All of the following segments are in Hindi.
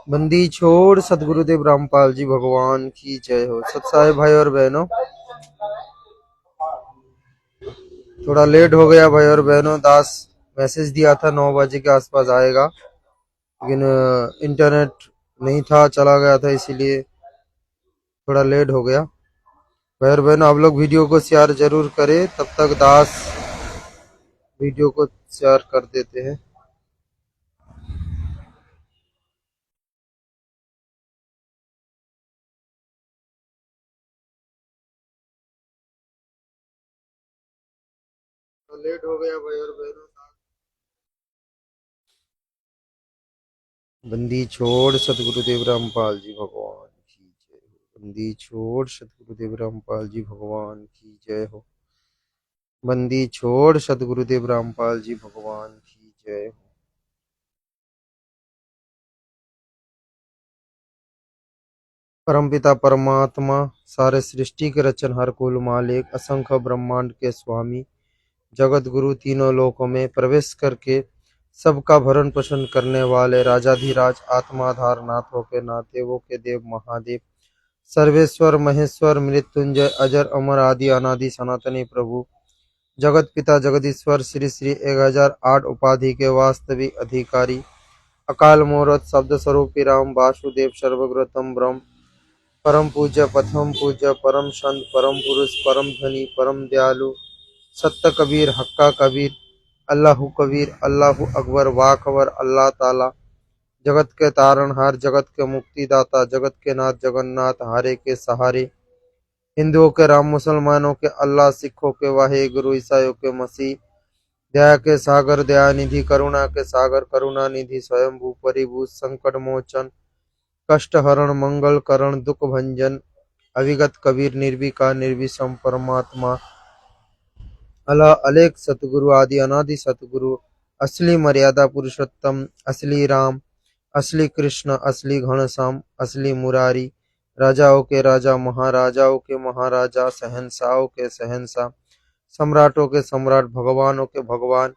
बंदी छोड़ सदगुरुदेव रामपाल जी भगवान की जय हो। सत्साई भाई और बहनों, थोड़ा लेट हो गया भाई और बहनों। दास मैसेज दिया था 9 बजे के आसपास आएगा, लेकिन इंटरनेट नहीं था, चला गया था, इसीलिए थोड़ा लेट हो गया। भाई और बहनों, आप लोग वीडियो को शेयर जरूर करें, तब तक दास वीडियो को शेयर कर देते हैं। तो लेट हो गया भाई और बहनों। बंदी छोड़ सतगुरुदेव रामपाल जी भगवान की जय हो। बंदी छोड़ सतगुरुदेव रामपाल जी भगवान की जय हो। बंदी छोड़ सतगुरुदेव रामपाल जी भगवान की जय हो। परमपिता परमात्मा, सारे सृष्टि के रचनहार, कुल मालिक, असंख्य ब्रह्मांड के स्वामी, जगत गुरु, तीनों लोकों में प्रवेश करके सबका भरण पोषण करने वाले राजाधिराज, आत्माधार, नाथों के नाथ, देवों के देव, महादेव, सर्वेश्वर महेश्वर, मृत्युंजय, अजर अमर, आदि अनादि सनातनी प्रभु, जगत पिता जगदीश्वर, श्री श्री 1008 उपाधि के वास्तविक अधिकारी, अकाल मूर्त शब्द स्वरूपी राम, वासुदेव, सर्वगुरतम ब्रह्म, परम पूज्य, प्रथम पूज्य, परम संत, परम पुरुष, परम धनी, परम दयालु, सत्य कबीर, हक्का कबीर, अल्लाहू कबीर, अल्लाहू अकबर, वाकबर, अल्लाह ताला, जगत के तारणहार, जगत के मुक्तिदाता, जगत के नाथ जगन्नाथ, हारे के सहारे, हिंदुओं के राम, मुसलमानों के अल्लाह, सिखों के वाहे गुरु, ईसाइयों के मसीह, दया के सागर दयानिधि, करुणा के सागर करुणानिधि, स्वयंभू परिभू, संकट मोचन, कष्ट हरण, मंगल करण, दुख भंजन, अविगत कबीर, निर्विकार निर्विषम परमात्मा, अला अलेख सतगुरु, आदि अनादि सतगुरु, असली मर्यादा पुरुषोत्तम, असली राम, असली कृष्ण, असली घनश्याम, असली मुरारी, राजाओं के राजा, महाराजाओं के महाराजा, शहंशाहों के शहंशाह, सम्राटों के सम्राट, भगवानों के भगवान,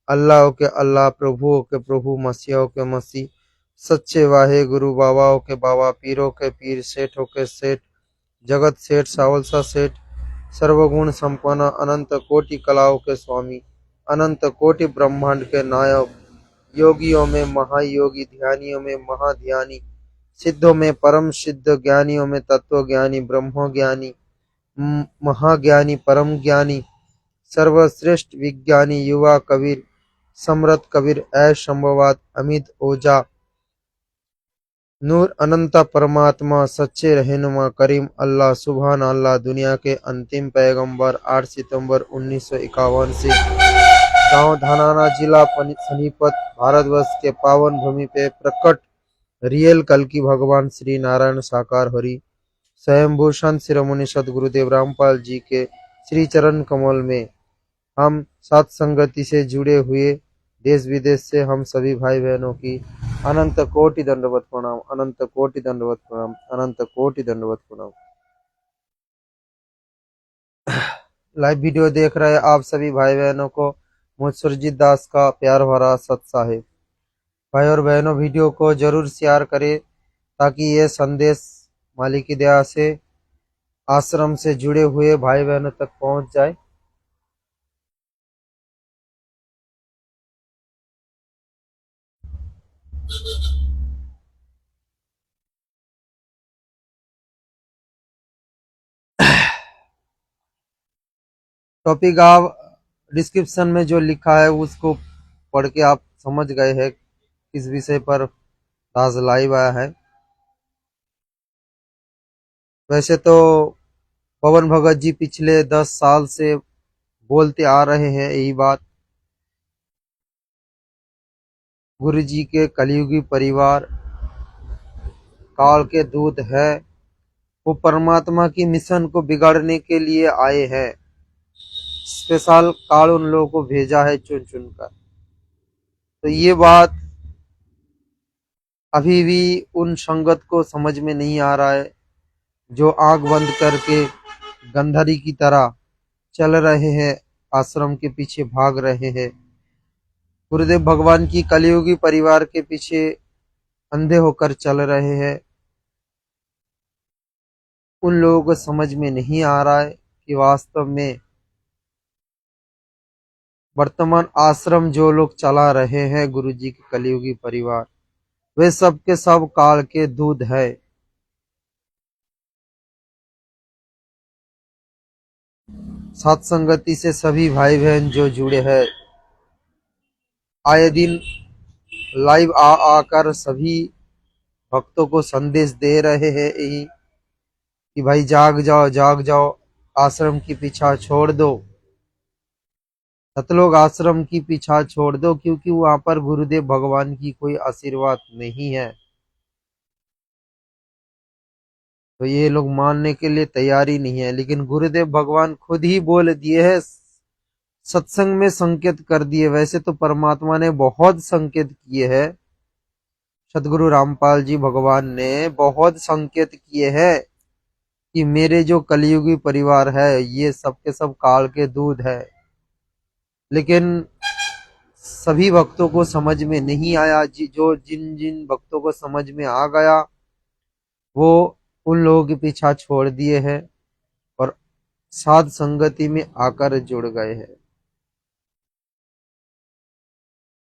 अल्लाह के अल्लाह, प्रभुओं के प्रभु, मसीहों के मसीह, सच्चे वाहे गुरु, बाबाओं के बाबा, पीरों के पीर, सेठों के सेठ, जगत सेठ, सावलसा सेठ, सर्वगुण संपन्न, अनंत कोटि कलाओं के स्वामी, अनंत कोटि ब्रह्मांड के नायक, योगियों में महायोगी, ध्यानियों में महाध्यानी, सिद्धों में परम सिद्ध, ज्ञानियों में तत्व ज्ञानी, ब्रह्म ज्ञानी, महाज्ञानी, परम ज्ञानी, सर्वश्रेष्ठ विज्ञानी, युवा कबीर, समृत कबीर, ऐश संभवात, अमित ओझा, नूर अनंता परमात्मा, सच्चे रहनुमा, करीम अल्लाह, सुभान अल्लाह, दुनिया के अंतिम पैगंबर, 8 सितंबर 1951 से गांव धानाना, जिला सोनीपत, भारतवर्ष के पावन भूमि पे प्रकट रियल कल की भगवान श्री नारायण साकार हरि स्वयंभू संत शिरोमणि सदगुरुदेव रामपाल जी के श्री चरण कमल में हम सात संगति से जुड़े हुए देश विदेश से हम सभी भाई बहनों की अनंत कोटि दंडवत प्रणाम, अनंत कोटि दंडवत प्रणाम, अनंत कोटि दंडवत प्रणाम। लाइव वीडियो देख रहे आप सभी भाई बहनों को मुझ सुरजीत दास का प्यार भरा सत साहिब। भाई और बहनों, वीडियो को जरूर शेयर करें ताकि ये संदेश मालिक की दया से आश्रम से जुड़े हुए भाई बहनों तक पहुंच जाए। टॉपिक आप डिस्क्रिप्शन में जो लिखा है उसको पढ़ के आप समझ गए हैं किस विषय पर दास लाइव आया है। वैसे तो पवन भगत जी पिछले 10 साल से बोलते आ रहे हैं यही बात। गुरु जी के कलयुगी परिवार काल के दूत है, वो परमात्मा की मिशन को बिगाड़ने के लिए आए हैं। स्पेशल काल उन लोगों को भेजा है चुन चुन कर। तो ये बात अभी भी उन संगत को समझ में नहीं आ रहा है जो आंख बंद करके गंधारी की तरह चल रहे हैं, आश्रम के पीछे भाग रहे हैं। गुरुदेव भगवान की कलयुगी परिवार के पीछे अंधे होकर चल रहे हैं। उन लोगों को समझ में नहीं आ रहा है कि वास्तव में वर्तमान आश्रम जो लोग चला रहे हैं गुरु जी के कलयुगी परिवार, वे सब के सब काल के दूध है। सात संगति से सभी भाई बहन जो जुड़े हैं, आए दिन लाइव आ आकर सभी भक्तों को संदेश दे रहे हैं यही कि भाई जाग जाओ, जाग जाओ, आश्रम की पीछा छोड़ दो, सतलोक आश्रम की पीछा छोड़ दो, क्योंकि वहां पर गुरुदेव भगवान की कोई आशीर्वाद नहीं है। तो ये लोग मानने के लिए तैयार ही नहीं है, लेकिन गुरुदेव भगवान खुद ही बोल दिए हैं, सत्संग में संकेत कर दिए। वैसे तो परमात्मा ने बहुत संकेत किए हैं, सदगुरु रामपाल जी भगवान ने बहुत संकेत किए हैं कि मेरे जो कलयुगी परिवार है ये सब के सब काल के दूध है, लेकिन सभी भक्तों को समझ में नहीं आया। जो जिन जिन भक्तों को समझ में आ गया वो उन लोगों के पीछा छोड़ दिए हैं और साध संगति में आकर जुड़ गए हैं।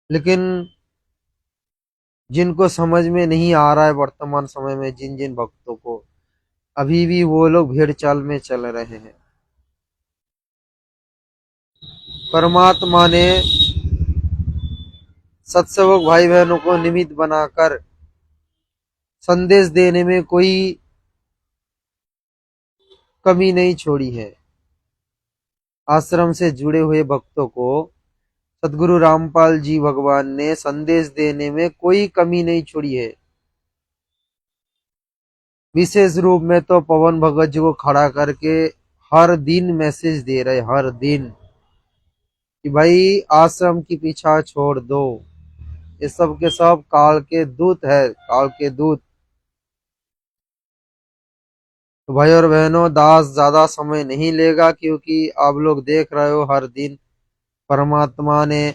लेकिन जिनको समझ में नहीं आ रहा है वर्तमान समय में, जिन जिन भक्तों को, अभी भी वो लोग भेड़ चाल में चल रहे हैं। परमात्मा ने सत्सेवक भाई बहनों को निमित्त बनाकर संदेश देने में कोई कमी नहीं छोड़ी है। आश्रम से जुड़े हुए भक्तों को सदगुरु रामपाल जी भगवान ने संदेश देने में कोई कमी नहीं छोड़ी है। विशेष रूप में तो पवन भगत जी को खड़ा करके हर दिन मैसेज दे रहे, हर दिन, कि भाई आश्रम की पीछा छोड़ दो, ये सब के सब काल के दूत है, काल के दूत। तो भाई और बहनों, दास ज्यादा समय नहीं लेगा, क्योंकि आप लोग देख रहे हो हर दिन परमात्मा ने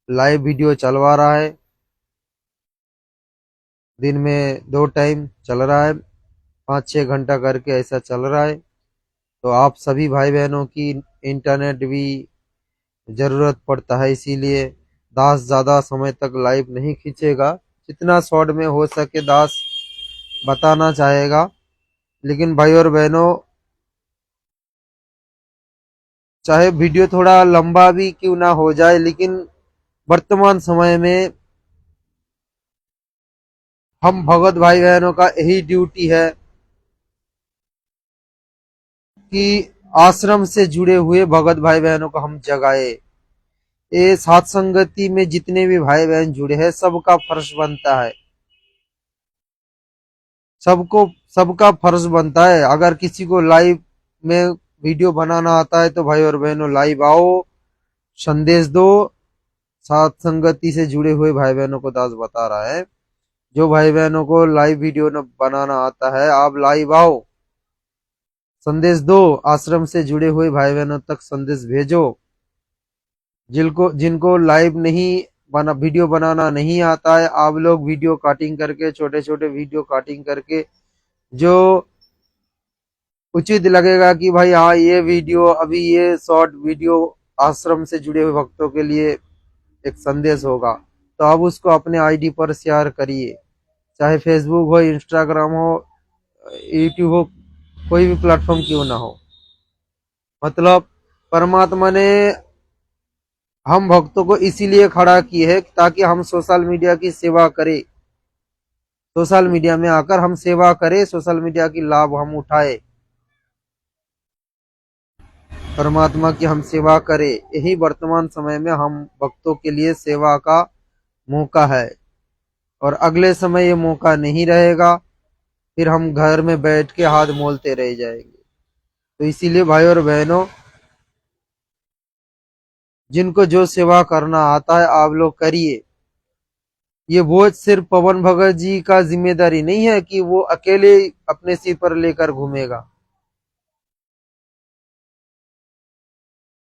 लाइव वीडियो चलवा रहा है। दिन में 2 टाइम चल रहा है, 5-6 घंटा करके ऐसा चल रहा है। तो आप सभी भाई बहनों की इंटरनेट भी जरूरत पड़ता है, इसीलिए दास ज्यादा समय तक लाइव नहीं खींचेगा। जितना शॉर्ट में हो सके दास बताना चाहेगा। लेकिन भाई और बहनों, चाहे वीडियो थोड़ा लंबा भी क्यों ना हो जाए, लेकिन वर्तमान समय में हम भगत भाई बहनों का यही ड्यूटी है कि आश्रम से जुड़े हुए भगत भाई बहनों को हम जगाए। ये साथ संगति में जितने भी भाई बहन जुड़े हैं, सबका फर्ज बनता है, सबको सबका फर्ज बनता है। अगर किसी को लाइव में वीडियो बनाना आता है तो भाई और बहनों लाइव आओ, संदेश दो। साथ संगति से जुड़े हुए भाई बहनों को दास बता रहा है, जो भाई बहनों को लाइव वीडियो न बनाना आता है, आप लाइव आओ, संदेश दो, आश्रम से जुड़े हुए भाई बहनों तक संदेश भेजो। जिनको जिनको लाइव नहीं बना वीडियो बनाना नहीं आता है, आप लोग वीडियो काटिंग करके, छोटे छोटे वीडियो काटिंग करके, जो उचित लगेगा कि भाई हाँ ये वीडियो, अभी ये शॉर्ट वीडियो आश्रम से जुड़े हुए भक्तों के लिए एक संदेश होगा, तो आप उसको अपने आईडी पर शेयर करिए। चाहे फेसबुक हो, इंस्टाग्राम हो, यूट्यूब हो, कोई भी प्लेटफॉर्म क्यों ना हो। मतलब परमात्मा ने हम भक्तों को इसीलिए खड़ा की है ताकि हम सोशल मीडिया की सेवा करें, सोशल मीडिया में आकर हम सेवा करें, सोशल मीडिया की लाभ हम उठाए, परमात्मा की हम सेवा करें। यही वर्तमान समय में हम भक्तों के लिए सेवा का मौका है, और अगले समय ये मौका नहीं रहेगा, फिर हम घर में बैठ के हाथ मोलते रह जाएंगे। तो इसीलिए भाई और बहनों, जिनको जो सेवा करना आता है आप लोग करिए। ये बोझ सिर्फ पवन भगत जी का जिम्मेदारी नहीं है कि वो अकेले अपने सिर पर लेकर घूमेगा।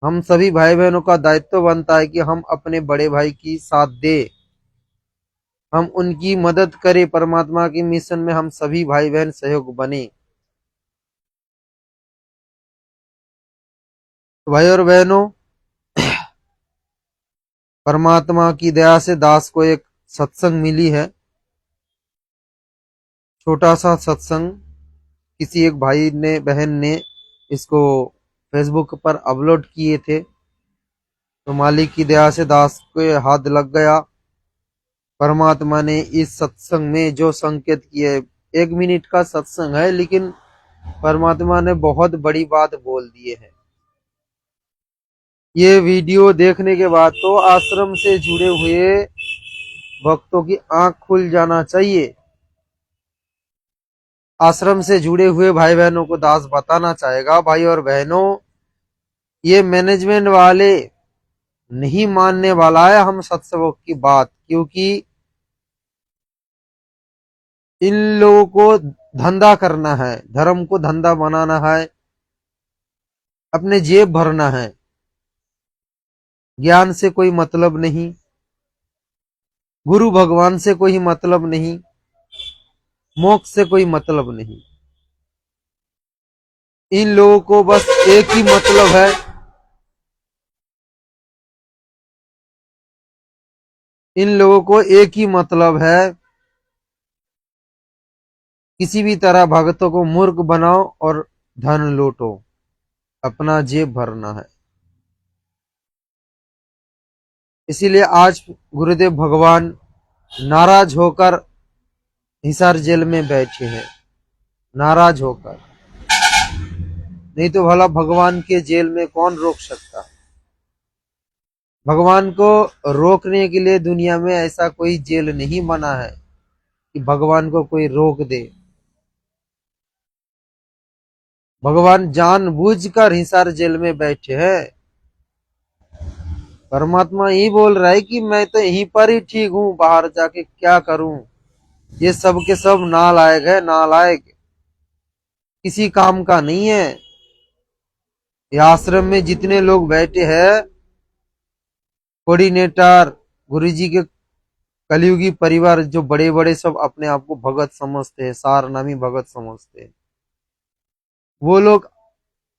हम सभी भाई बहनों का दायित्व बनता है कि हम अपने बड़े भाई की साथ दे। हम उनकी मदद करें, परमात्मा के मिशन में हम सभी भाई बहन सहयोग बने। तो भाई और बहनों, परमात्मा की दया से दास को एक सत्संग मिली है, छोटा सा सत्संग। किसी एक भाई ने बहन ने इसको फेसबुक पर अपलोड किए थे, तो मालिक की दया से दास के हाथ लग गया। परमात्मा ने इस सत्संग में जो संकेत किए, 1 मिनट का सत्संग है लेकिन परमात्मा ने बहुत बड़ी बात बोल दिए है। ये वीडियो देखने के बाद तो आश्रम से जुड़े हुए भक्तों की आंख खुल जाना चाहिए। आश्रम से जुड़े हुए भाई बहनों को दास बताना चाहेगा, भाई और बहनों, ये मैनेजमेंट वाले नहीं मानने वाला है हम सत्संग की बात, क्योंकि इन लोगों को धंधा करना है, धर्म को धंधा बनाना है, अपने जेब भरना है। ज्ञान से कोई मतलब नहीं, गुरु भगवान से कोई मतलब नहीं, मोक्ष से कोई मतलब नहीं। इन लोगों को बस एक ही मतलब है, इन लोगों को एक ही मतलब है, किसी भी तरह भक्तों को मूर्ख बनाओ और धन लूटो, अपना जेब भरना है। इसीलिए आज गुरुदेव भगवान नाराज होकर हिसार जेल में बैठे हैं, नाराज होकर। नहीं तो भला भगवान के जेल में कौन रोक सकता है? भगवान को रोकने के लिए दुनिया में ऐसा कोई जेल नहीं बना है कि भगवान को कोई रोक दे। भगवान जानबूझकर हिसार जेल में बैठे हैं। परमात्मा ही बोल रहा है कि मैं तो यहीं पर ही ठीक हूं, बाहर जाके क्या करूं। ये सब के सब नालायक है, नालायक, किसी काम का नहीं है। ये आश्रम में जितने लोग बैठे हैं, कोऑर्डिनेटर, गुरुजी के कलयुगी परिवार, जो बड़े बड़े सब अपने आप को भगत समझते हैं, सारनामी भगत समझते हैं, वो लोग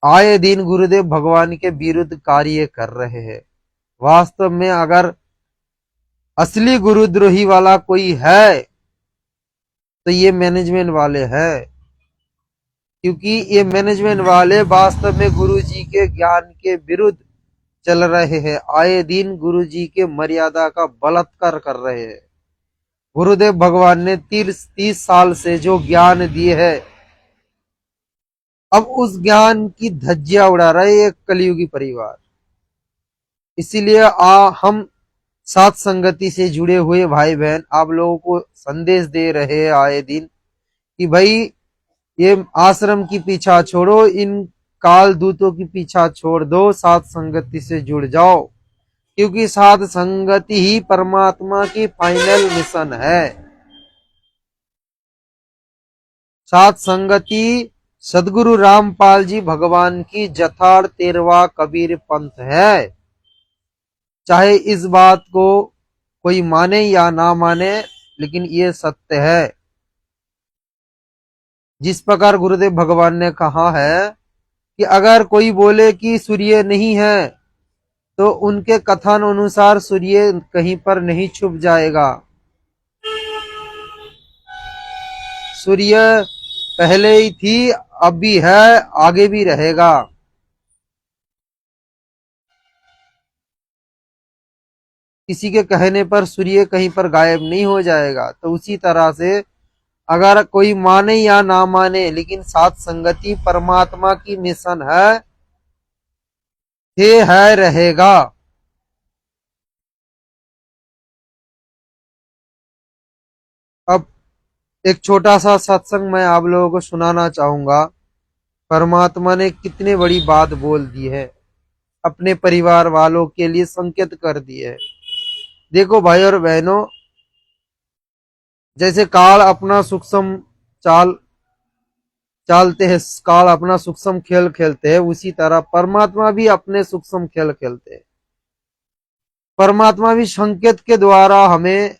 आए दिन गुरुदेव भगवान के विरुद्ध कार्य कर रहे हैं। वास्तव में अगर असली गुरुद्रोही वाला कोई है तो ये मैनेजमेंट वाले हैं, क्योंकि ये मैनेजमेंट वाले वास्तव में गुरुजी के ज्ञान के विरुद्ध चल रहे हैं। आए दिन गुरुजी के मर्यादा का बलात्कार कर रहे हैं। गुरुदेव भगवान ने 30 साल से जो ज्ञान दिए है, अब उस ज्ञान की धज्जियां उड़ा रहे एक कलयुगी परिवार। इसीलिए हम साथ संगति से जुड़े हुए भाई बहन आप लोगों को संदेश दे रहे हैं आए दिन कि भाई ये आश्रम की पीछा छोड़ो, इन काल दूतों की पीछा छोड़ दो, साथ संगति से जुड़ जाओ, क्योंकि साथ संगति ही परमात्मा की फाइनल मिशन है। साथ संगति सदगुरु रामपाल जी भगवान की जथाड़ 13वां कबीर पंथ है। चाहे इस बात को कोई माने या ना माने, लेकिन ये सत्य है। जिस प्रकार गुरुदेव भगवान ने कहा है कि अगर कोई बोले कि सूर्य नहीं है, तो उनके कथन अनुसार सूर्य कहीं पर नहीं छुप जाएगा। सूर्य पहले ही थी, अब भी है, आगे भी रहेगा। किसी के कहने पर सूर्य कहीं पर गायब नहीं हो जाएगा। तो उसी तरह से अगर कोई माने या ना माने, लेकिन साथ संगति परमात्मा की मिशन है रहेगा। अब एक छोटा सा सत्संग मैं आप लोगों को सुनाना चाहूंगा। परमात्मा ने कितनी बड़ी बात बोल दी है, अपने परिवार वालों के लिए संकेत कर दिए है। देखो भाई और बहनों, जैसे काल अपना सूक्ष्म चाल चालते हैं, काल अपना सूक्ष्म खेल खेलते हैं, उसी तरह परमात्मा भी अपने सूक्ष्म खेल खेलते हैं। परमात्मा भी संकेत के द्वारा हमें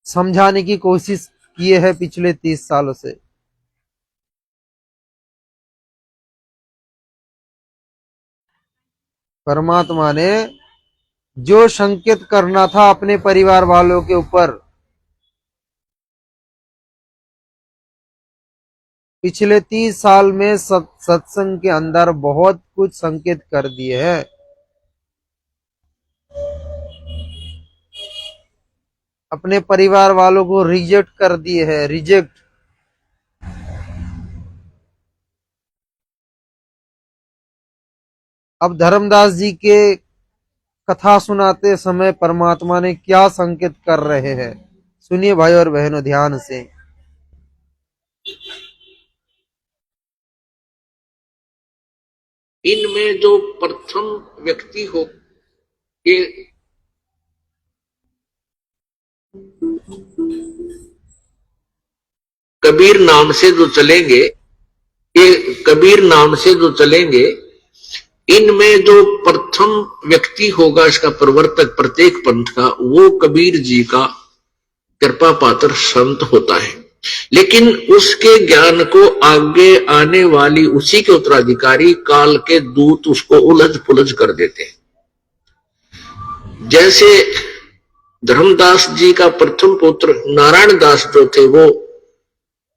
समझाने की कोशिश किए हैं पिछले 30 सालों से। परमात्मा ने जो संकेत करना था अपने परिवार वालों के ऊपर, पिछले 30 साल में सत्संग के अंदर बहुत कुछ संकेत कर दिए हैं। अपने परिवार वालों को रिजेक्ट कर दिए हैं, रिजेक्ट। अब धर्मदास जी के कथा सुनाते समय परमात्मा ने क्या संकेत कर रहे हैं, सुनिए भाई और बहनों ध्यान से। इनमें जो प्रथम व्यक्ति हो, ये कबीर नाम से जो चलेंगे, ये कबीर नाम से जो चलेंगे, इनमें जो प्रथम व्यक्ति होगा इसका प्रवर्तक प्रत्येक पंथ का, वो कबीर जी का कृपा पात्र संत होता है। लेकिन उसके ज्ञान को आगे आने वाली उसी के उत्तराधिकारी काल के दूत उसको उलझ पुलझ कर देते हैं। जैसे धर्मदास जी का प्रथम पुत्र नारायण दास जो थे, वो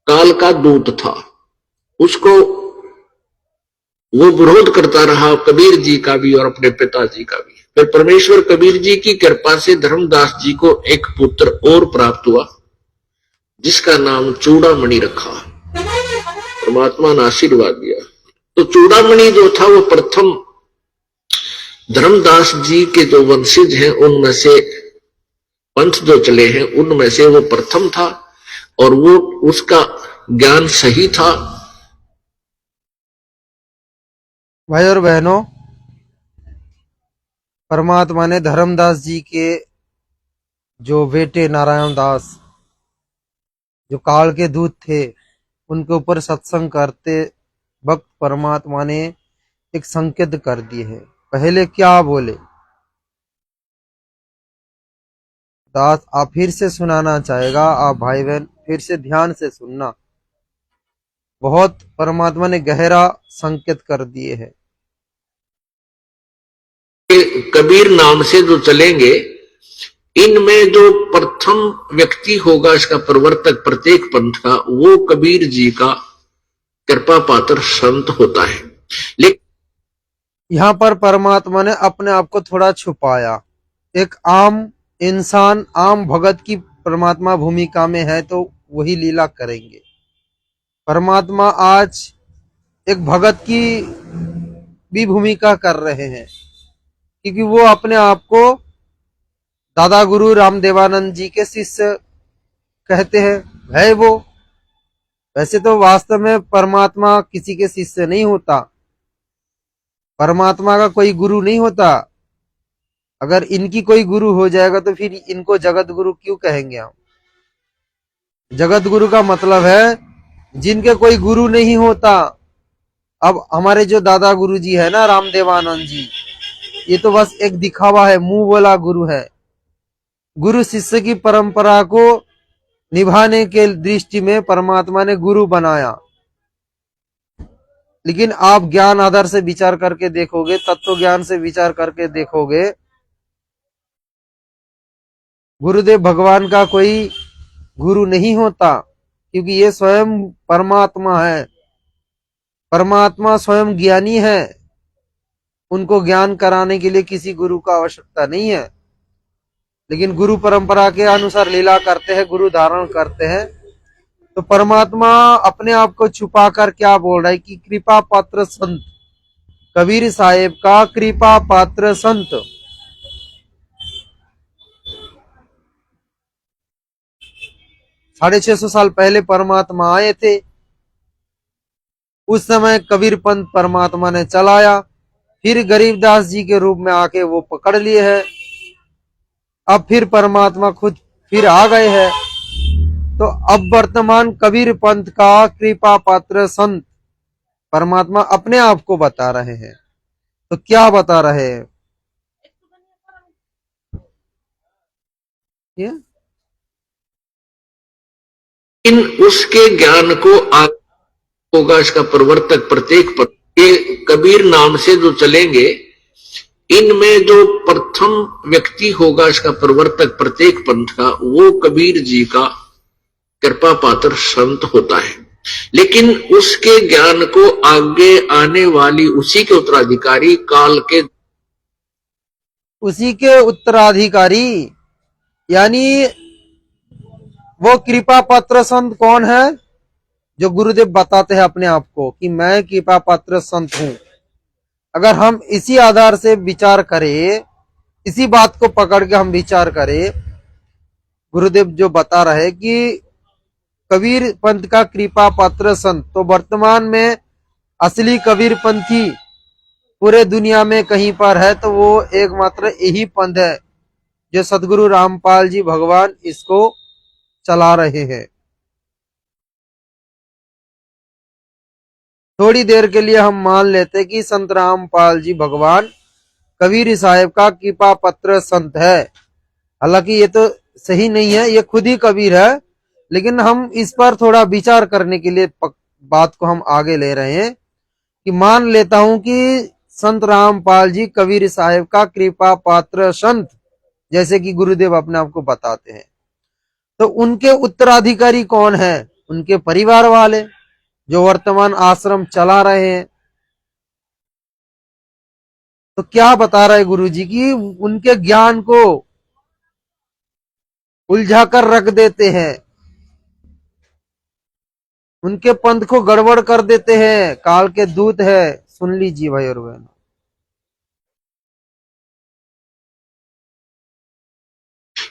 काल का दूत था, उसको वो विरोध करता रहा कबीर जी का भी और अपने पिताजी का भी। फिर परमेश्वर कबीर जी की कृपा से धर्मदास जी को एक पुत्र और प्राप्त हुआ, जिसका नाम चूड़ामणि रखा। परमात्मा ने आशीर्वाद दिया। तो चूड़ामणि जो था वो प्रथम धर्मदास जी के जो वंशज हैं उनमें से, पंथ जो चले हैं उनमें से वो प्रथम था, और वो उसका ज्ञान सही था। भाई और बहनों, परमात्मा ने धर्मदास जी के जो बेटे नारायण दास, जो काल के दूत थे, उनके ऊपर सत्संग करते वक्त परमात्मा ने एक संकेत कर दिए है। पहले क्या बोले? दास आप फिर से सुनाना चाहेगा, आप भाई बहन फिर से ध्यान से सुनना। बहुत परमात्मा ने गहरा संकेत कर दिए है। कबीर नाम से जो चलेंगे, इनमें जो प्रथम व्यक्ति होगा इसका प्रवर्तक प्रत्येक पंथ का, वो कबीर जी का कृपा पात्र संत होता है। लेकिन यहाँ पर परमात्मा ने अपने आप को थोड़ा छुपाया। एक आम इंसान, आम भगत की परमात्मा भूमिका में है तो वही लीला करेंगे। परमात्मा आज एक भगत की भी भूमिका कर रहे हैं, क्योंकि वो अपने आप को दादा गुरु रामदेवानंद जी के शिष्य कहते हैं, है वो। वैसे तो वास्तव में परमात्मा किसी के शिष्य नहीं होता, परमात्मा का कोई गुरु नहीं होता। अगर इनकी कोई गुरु हो जाएगा तो फिर इनको जगत गुरु क्यों कहेंगे हम? जगत गुरु का मतलब है जिनके कोई गुरु नहीं होता। अब हमारे जो दादा गुरु जी है ना, रामदेवानंद जी, ये तो बस एक दिखावा है, मुंह बोला गुरु है। गुरु शिष्य की परंपरा को निभाने के दृष्टि में परमात्मा ने गुरु बनाया। लेकिन आप ज्ञान आधार से विचार करके देखोगे, तत्व ज्ञान से विचार करके देखोगे, गुरुदेव भगवान का कोई गुरु नहीं होता, क्योंकि ये स्वयं परमात्मा है। परमात्मा स्वयं ज्ञानी है, उनको ज्ञान कराने के लिए किसी गुरु का आवश्यकता नहीं है। लेकिन गुरु परंपरा के अनुसार लीला करते हैं, गुरु धारण करते हैं। तो परमात्मा अपने आप को छुपाकर क्या बोल रहा है कि कृपा पात्र संत, कबीर साहेब का कृपा पात्र संत। 650 साल पहले परमात्मा आए थे, उस समय कबीर पंथ परमात्मा ने चलाया, फिर गरीबदास जी के रूप में आके वो पकड़ लिए है। अब फिर परमात्मा खुद फिर आ गए हैं। तो अब वर्तमान कबीर पंथ का कृपा पात्र संत परमात्मा अपने आप को बता रहे हैं। तो क्या बता रहे हैं ये? इन उसके ज्ञान को होगा इसका प्रवर्तक प्रत्येक पर ये कबीर नाम से जो चलेंगे, इनमें जो प्रथम व्यक्ति होगा इसका प्रवर्तक प्रत्येक पंथ का, वो कबीर जी का कृपा पात्र संत होता है। लेकिन उसके ज्ञान को आगे आने वाली उसी के उत्तराधिकारी काल के, उसी के उत्तराधिकारी यानी वो कृपा पात्र संत कौन है? जो गुरुदेव बताते हैं अपने आप को कि मैं कृपा पात्र संत हूं। अगर हम इसी आधार से विचार करें, इसी बात को पकड़ के हम विचार करें, गुरुदेव जो बता रहे कि कबीर पंथ का कृपा पात्र संत, तो वर्तमान में असली कबीर पंथी पूरे दुनिया में कहीं पर है तो वो एकमात्र यही पंथ है जो सदगुरु रामपाल जी भगवान इसको चला रहे हैं। थोड़ी देर के लिए हम मान लेते कि संत रामपाल जी भगवान कबीर साहेब का कृपा पत्र संत है। हालांकि ये तो सही नहीं है, ये खुद ही कबीर है, लेकिन हम इस पर थोड़ा विचार करने के लिए बात को हम आगे ले रहे हैं कि मान लेता हूं कि संत रामपाल जी कबीर साहेब का कृपा पात्र संत, जैसे कि गुरुदेव अपने आप को बताते हैं, तो उनके उत्तराधिकारी कौन है? उनके परिवार वाले जो वर्तमान आश्रम चला रहे हैं। तो क्या बता रहे गुरुजी कि उनके ज्ञान को उलझा कर रख देते हैं, उनके पंथ को गड़बड़ कर देते हैं, काल के दूत है। सुन लीजिए भाई और बहन,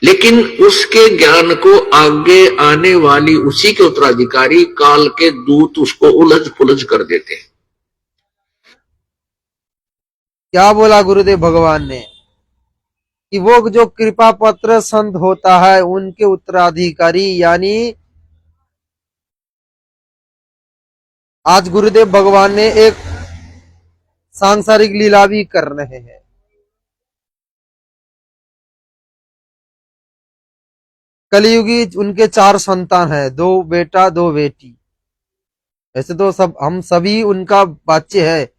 लेकिन उसके ज्ञान को आगे आने वाली उसी के उत्तराधिकारी काल के दूत उसको उलझ पुलझ कर देते हैं। क्या बोला गुरुदेव भगवान ने कि वो जो कृपा पत्र संत होता है उनके उत्तराधिकारी, यानी आज गुरुदेव भगवान ने एक सांसारिक लीला भी कर रहे हैं। कलयुगी उनके 4 संतान है, 2 बेटा 2 बेटी। ऐसे तो सब हम सभी उनका बच्चे है।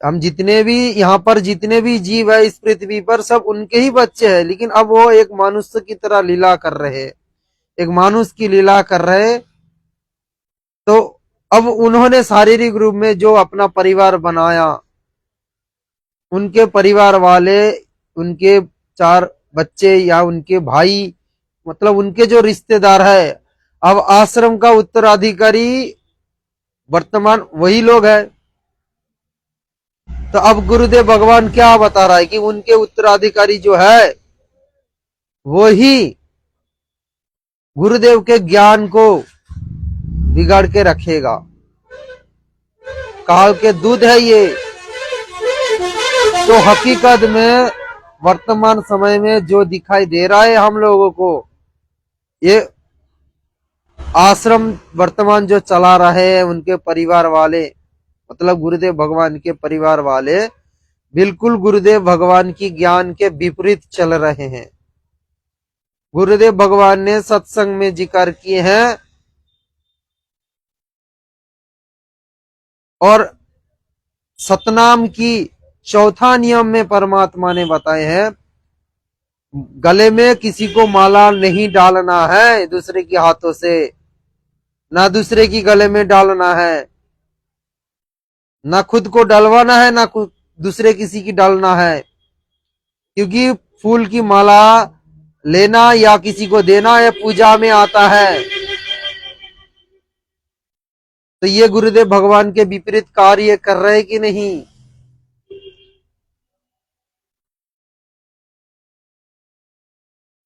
हम जितने भी यहाँ पर जितने भी जीव है इस पृथ्वी पर सब उनके ही बच्चे हैं, लेकिन अब वो एक मनुष्य की तरह लीला कर रहे हैं, एक मानुष की लीला कर रहे। तो अब उन्होंने शारीरिक रूप में जो अपना परिवार बनाया, उनके परिवार वाले, उनके 4 बच्चे या उनके भाई, मतलब उनके जो रिश्तेदार है, अब आश्रम का उत्तराधिकारी वर्तमान वही लोग है। तो अब गुरुदेव भगवान क्या बता रहा है कि उनके उत्तराधिकारी जो है वो ही गुरुदेव के ज्ञान को बिगाड़ के रखेगा। काल के दूध है ये। तो हकीकत में वर्तमान समय में जो दिखाई दे रहा है हम लोगों को, ये आश्रम वर्तमान जो चला रहे हैं उनके परिवार वाले, मतलब गुरुदेव भगवान के परिवार वाले बिल्कुल गुरुदेव भगवान की ज्ञान के विपरीत चल रहे हैं। गुरुदेव भगवान ने सत्संग में जिक्र किए हैं और सतनाम की चौथा नियम में परमात्मा ने बताए हैं, गले में किसी को माला नहीं डालना है दूसरे के हाथों से, ना दूसरे की गले में डालना है, ना खुद को डलवाना है, ना दूसरे किसी की डालना है। क्योंकि फूल की माला लेना या किसी को देना यह पूजा में आता है। तो ये गुरुदेव भगवान के विपरीत कार्य कर रहे कि नहीं?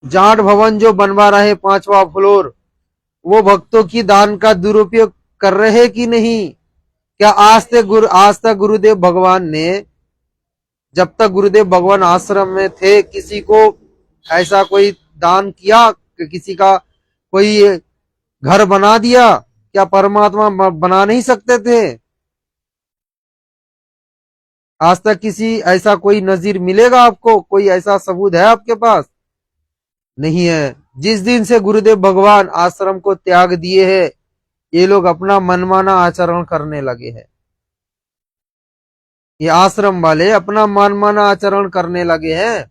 जाट भवन जो बनवा रहे 5वां फ्लोर, वो भक्तों की दान का दुरुपयोग कर रहे कि नहीं? क्या आज तक गुरुदेव भगवान ने, जब तक गुरुदेव भगवान आश्रम में थे, किसी को ऐसा कोई दान किया कि किसी का कोई घर बना दिया? क्या परमात्मा बना नहीं सकते थे? आज तक किसी ऐसा कोई नजीर मिलेगा आपको? कोई ऐसा सबूत है आपके पास? नहीं है। जिस दिन से गुरुदेव भगवान आश्रम को त्याग दिए हैं, ये लोग अपना मनमाना आचरण करने लगे हैं। ये आश्रम वाले अपना मनमाना आचरण करने लगे हैं,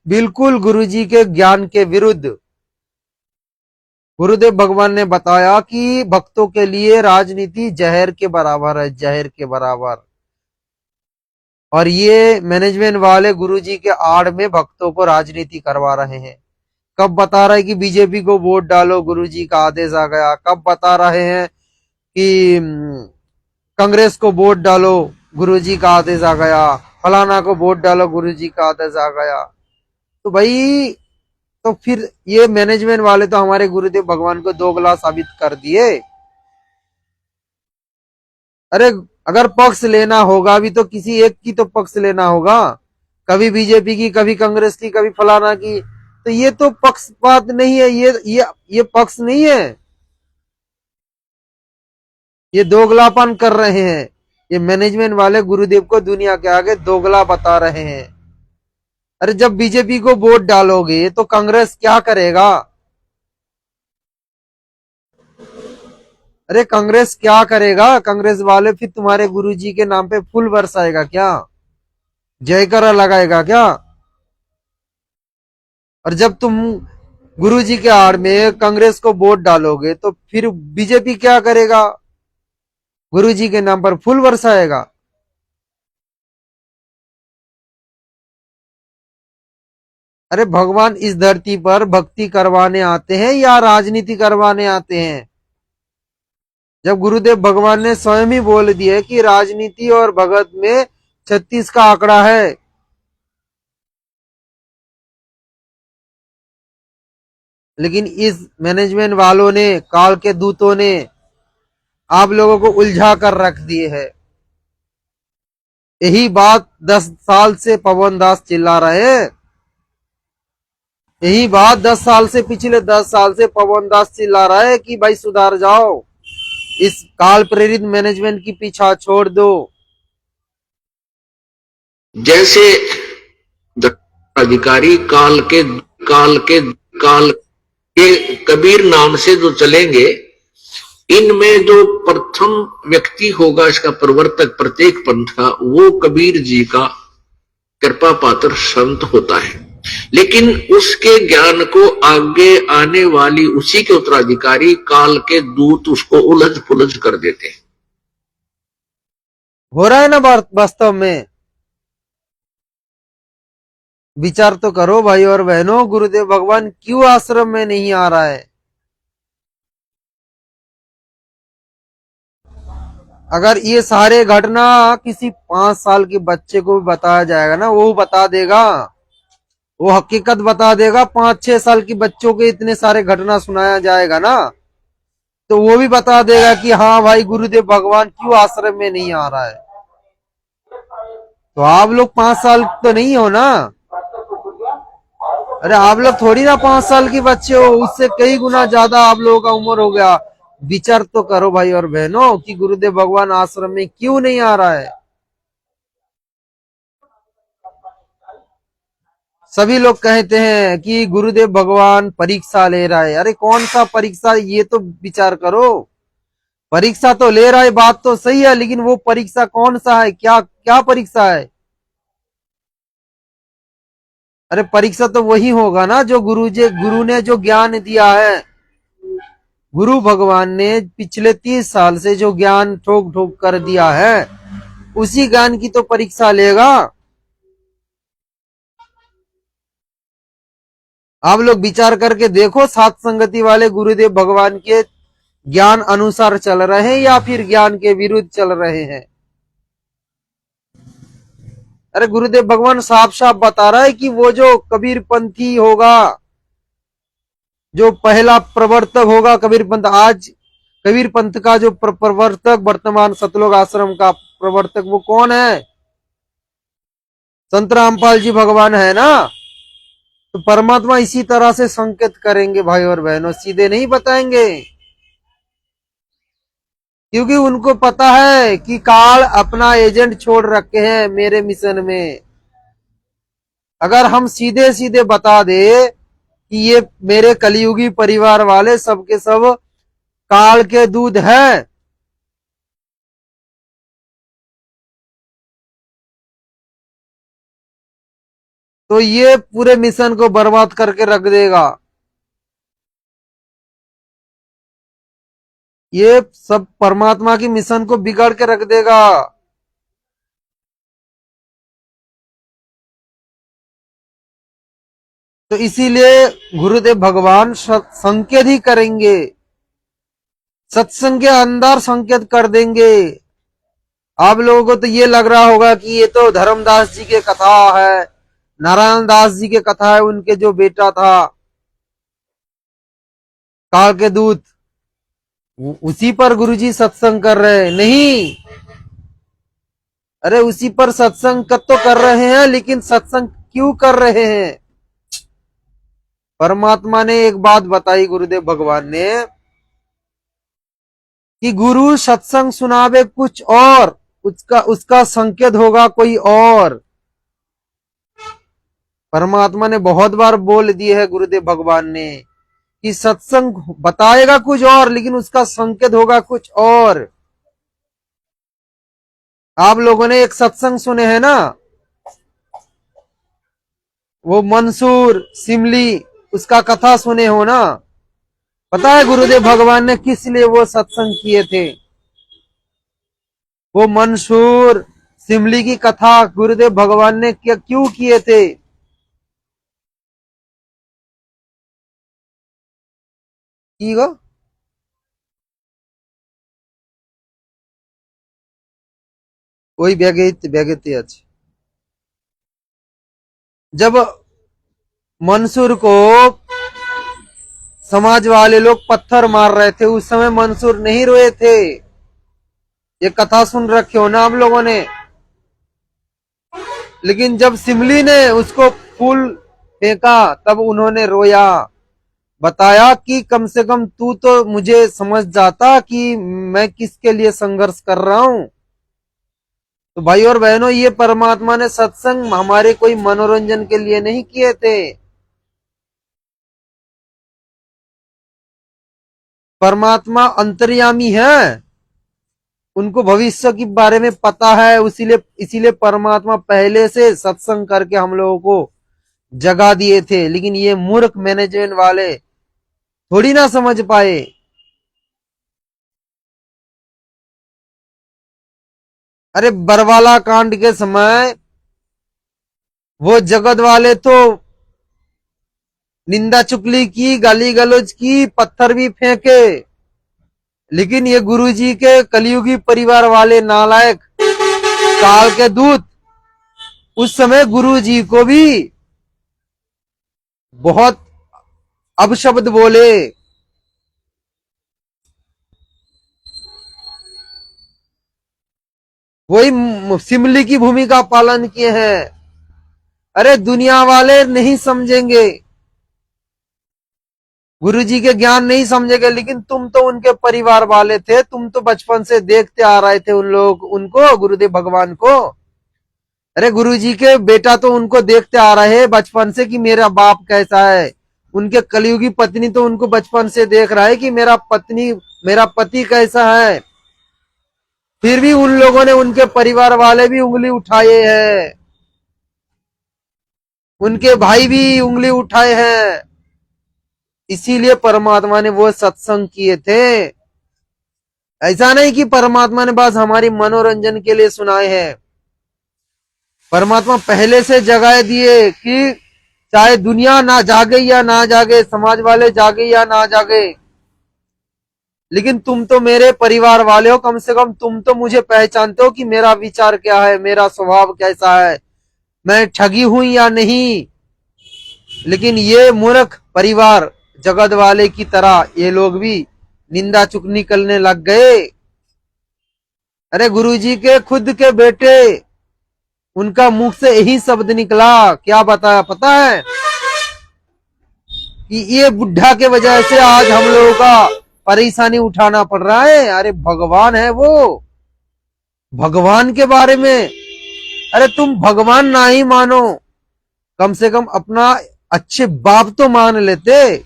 बिल्कुल गुरुजी के ज्ञान के विरुद्ध। गुरुदेव भगवान ने बताया कि भक्तों के लिए राजनीति जहर के बराबर है, जहर के बराबर। और ये मैनेजमेंट वाले गुरुजी के आड़ में भक्तों को राजनीति करवा रहे हैं। कब बता रहे हैं कि बीजेपी को वोट डालो, गुरुजी का आदेश आ गया। कब बता रहे हैं कि कांग्रेस को वोट डालो, गुरुजी का आदेश आ गया। फलाना को वोट डालो, गुरुजी का आदेश आ गया। तो भाई, तो फिर ये मैनेजमेंट वाले तो हमारे गुरुदेव भगवान को दोगला साबित कर दिए। अरे अगर पक्ष लेना होगा भी तो किसी एक की तो पक्ष लेना होगा, कभी बीजेपी की, कभी कांग्रेस की, कभी फलाना की। तो ये तो पक्षपात नहीं है, ये पक्ष नहीं है, ये दोगलापन कर रहे हैं। ये मैनेजमेंट वाले गुरुदेव को दुनिया के आगे दोगला बता रहे हैं। अरे जब बीजेपी को वोट डालोगे तो कांग्रेस क्या करेगा? अरे कांग्रेस क्या करेगा? कांग्रेस वाले फिर तुम्हारे गुरुजी के नाम पे फूल बरसाएगा क्या? जयकारा लगाएगा क्या? और जब तुम गुरुजी के आड़ में कांग्रेस को वोट डालोगे तो फिर बीजेपी क्या करेगा? गुरुजी के नाम पर फूल बरसाएगा। अरे भगवान इस धरती पर भक्ति करवाने आते हैं या राजनीति करवाने आते हैं? जब गुरुदेव भगवान ने स्वयं ही बोल दिया कि राजनीति और भगत में 36 का आंकड़ा है। लेकिन इस मैनेजमेंट वालों ने, काल के दूतों ने आप लोगों को उलझा कर रख दिए है। यही बात 10 साल से पवन दास चिल्ला रहे हैं। यही बात 10 साल से, पिछले 10 साल से पवन दास चिल्ला रहा है कि भाई सुधार जाओ, इस काल प्रेरित मैनेजमेंट की पीछा छोड़ दो। जैसे अधिकारी काल के कबीर नाम से जो चलेंगे, इनमें जो प्रथम व्यक्ति होगा इसका प्रवर्तक प्रत्येक पंथ का, वो कबीर जी का कृपा पात्र संत होता है। लेकिन उसके ज्ञान को आगे आने वाली उसी के उत्तराधिकारी काल के दूत उसको उलझ पुलझ कर देते हैं। हो रहा है ना वास्तव में? विचार तो करो भाई और बहनों, गुरुदेव भगवान क्यों आश्रम में नहीं आ रहा है? अगर ये सारे घटना किसी 5 साल के बच्चे को भी बताया जाएगा ना, वो बता देगा, वो हकीकत बता देगा। 5-6 साल के बच्चों के इतने सारे घटना सुनाया जाएगा ना, तो वो भी बता देगा कि हाँ भाई, गुरुदेव भगवान क्यों आश्रम में नहीं आ रहा है। तो आप लोग 5 साल तो नहीं हो ना? अरे आप लोग थोड़ी ना 5 साल के बच्चे हो, उससे कई गुना ज्यादा आप लोगों का उम्र हो गया। विचार तो करो भाई और बहनों कि गुरुदेव भगवान आश्रम में क्यों नहीं आ रहा है। सभी लोग कहते हैं कि गुरुदेव भगवान परीक्षा ले रहा है। अरे कौन सा परीक्षा, ये तो विचार करो। परीक्षा तो ले रहा है, बात तो सही है, लेकिन वो परीक्षा कौन सा है? क्या क्या परीक्षा है? अरे परीक्षा तो वही होगा ना जो गुरु ने जो ज्ञान दिया है। गुरु भगवान ने पिछले 30 साल से जो ज्ञान ठोक ठोक कर दिया है, उसी ज्ञान की तो परीक्षा लेगा। आप लोग विचार करके देखो, सात संगति वाले गुरुदेव भगवान के ज्ञान अनुसार चल रहे हैं या फिर ज्ञान के विरुद्ध चल रहे हैं? अरे गुरुदेव भगवान साफ साफ बता रहा है कि वो जो कबीर पंथी होगा, जो पहला प्रवर्तक होगा कबीर पंथ, आज कबीर पंथ का जो प्रवर्तक, वर्तमान सतलोक आश्रम का प्रवर्तक, वो कौन है? संत रामपाल जी भगवान है ना। तो परमात्मा इसी तरह से संकेत करेंगे भाई और बहनों, सीधे नहीं बताएंगे। क्योंकि उनको पता है कि काल अपना एजेंट छोड़ रखे हैं मेरे मिशन में। अगर हम सीधे सीधे बता दे कि ये मेरे कलियुगी परिवार वाले सब के सब काल के दूध है, तो ये पूरे मिशन को बर्बाद करके रख देगा। ये सब परमात्मा की मिशन को बिगाड़ के रख देगा। तो इसीलिए गुरुदेव भगवान संकेत ही करेंगे, सत्संग के अंदर संकेत कर देंगे। आप लोगों को तो ये लग रहा होगा कि ये तो धर्मदास जी के कथा है, नारायण दास जी के कथा है, उनके जो बेटा था काल के दूत, उसी पर गुरुजी सत्संग कर रहे हैं। नहीं, अरे उसी पर सत्संग तो कर रहे हैं, लेकिन सत्संग क्यों कर रहे हैं? परमात्मा ने एक बात बताई, गुरुदेव भगवान ने, कि गुरु सत्संग सुनावे कुछ और, उसका संकेत होगा कोई और। परमात्मा ने बहुत बार बोल दिए है गुरुदेव भगवान ने कि सत्संग बताएगा कुछ और, लेकिन उसका संकेत होगा कुछ और। आप लोगों ने एक सत्संग सुने हैं ना, वो मंसूर सिमली, उसका कथा सुने हो ना? पता है गुरुदेव भगवान ने किस लिए वो सत्संग किए थे? वो मंसूर सिमली की कथा गुरुदेव भगवान ने क्यों किए थे? की गो ওই ব্যাগেতে আছে। जब मंसूर को समाज वाले लोग पत्थर मार रहे थे, उस समय मंसूर नहीं रोए थे। ये कथा सुन रखे हो ना आप लोगों ने? लेकिन जब सिमली ने उसको फूल फेंका, तब उन्होंने रोया, बताया कि कम से कम तू तो मुझे समझ जाता कि मैं किसके लिए संघर्ष कर रहा हूं। तो भाई और बहनों, ये परमात्मा ने सत्संग हमारे कोई मनोरंजन के लिए नहीं किए थे। परमात्मा अंतर्यामी है, उनको भविष्य के बारे में पता है, इसीलिए परमात्मा पहले से सत्संग करके हम लोगों को जगा दिए थे। लेकिन ये मूर्ख मैनेजमेंट वाले थोड़ी ना समझ पाए। अरे बरवाला कांड के समय वो जगत वाले तो निंदा चुगली की, गाली गलौज की, पत्थर भी फेंके, लेकिन ये गुरुजी के कलियुगी परिवार वाले नालायक काल के दूत उस समय गुरुजी को भी बहुत अपशब्द बोले। वही सिमली की भूमिका पालन किए हैं। अरे दुनिया वाले नहीं समझेंगे, गुरुजी के ज्ञान नहीं समझेंगे, लेकिन तुम तो उनके परिवार वाले थे, तुम तो बचपन से देखते आ रहे थे उन लोग उनको, गुरुदेव भगवान को। अरे गुरुजी के बेटा तो उनको देखते आ रहे हैं बचपन से कि मेरा बाप कैसा है। उनके कलियुगी पत्नी तो उनको बचपन से देख रहा है कि मेरा पति कैसा है। फिर भी उन लोगों ने, उनके परिवार वाले भी उंगली उठाए हैं, उनके भाई भी उंगली उठाए हैं। इसीलिए परमात्मा ने वो सत्संग किए थे। ऐसा नहीं कि परमात्मा ने बस हमारी मनोरंजन के लिए सुनाए हैं। परमात्मा पहले से जगाए दिए कि चाहे दुनिया ना जागे या ना जागे, समाज वाले जागे या ना जागे, लेकिन तुम तो मेरे परिवार वाले हो, कम से कम तुम तो मुझे पहचानते हो कि मेरा विचार क्या है, मेरा स्वभाव कैसा है, मैं ठगी हूं या नहीं। लेकिन ये मूर्ख परिवार जगत वाले की तरह ये लोग भी निंदा चुगली करने लग गए। अरे गुरुजी के खुद के बेटे, उनका मुख से यही शब्द निकला, क्या बताया पता है? कि ये बुढ़ा के वजह से आज हम लोगों का परेशानी उठाना पड़ रहा है। अरे भगवान है वो, भगवान के बारे में, अरे तुम भगवान ना ही मानो, कम से कम अपना अच्छे बाप तो मान लेते।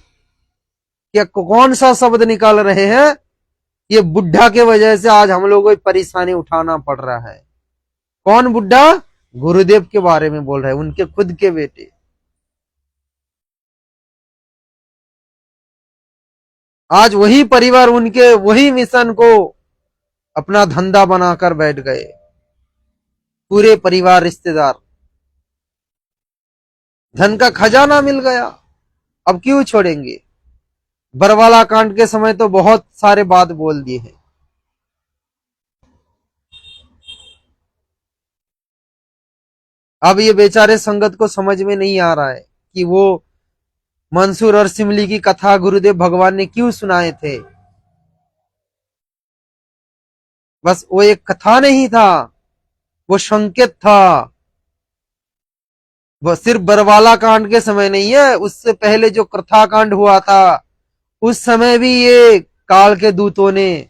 कि कौन सा शब्द निकाल रहे हैं, ये बुढ़ा के वजह से आज हम लोगों को परेशानी उठाना पड़ रहा है। कौन बुढ़ा? गुरुदेव के बारे में बोल रहे हैं, उनके खुद के बेटे। आज वही परिवार उनके वही मिशन को अपना धंधा बनाकर बैठ गए, पूरे परिवार रिश्तेदार। धन का खजाना मिल गया, अब क्यों छोड़ेंगे? बरवाला कांड के समय तो बहुत सारे बात बोल दिए हैं। अब ये बेचारे संगत को समझ में नहीं आ रहा है कि वो मंसूर और सिमली की कथा गुरुदेव भगवान ने क्यों सुनाए थे। बस वो एक कथा नहीं था, वो संकेत था। वो सिर्फ बरवाला कांड के समय नहीं है, उससे पहले जो कथा कांड हुआ था उस समय भी ये काल के दूतों ने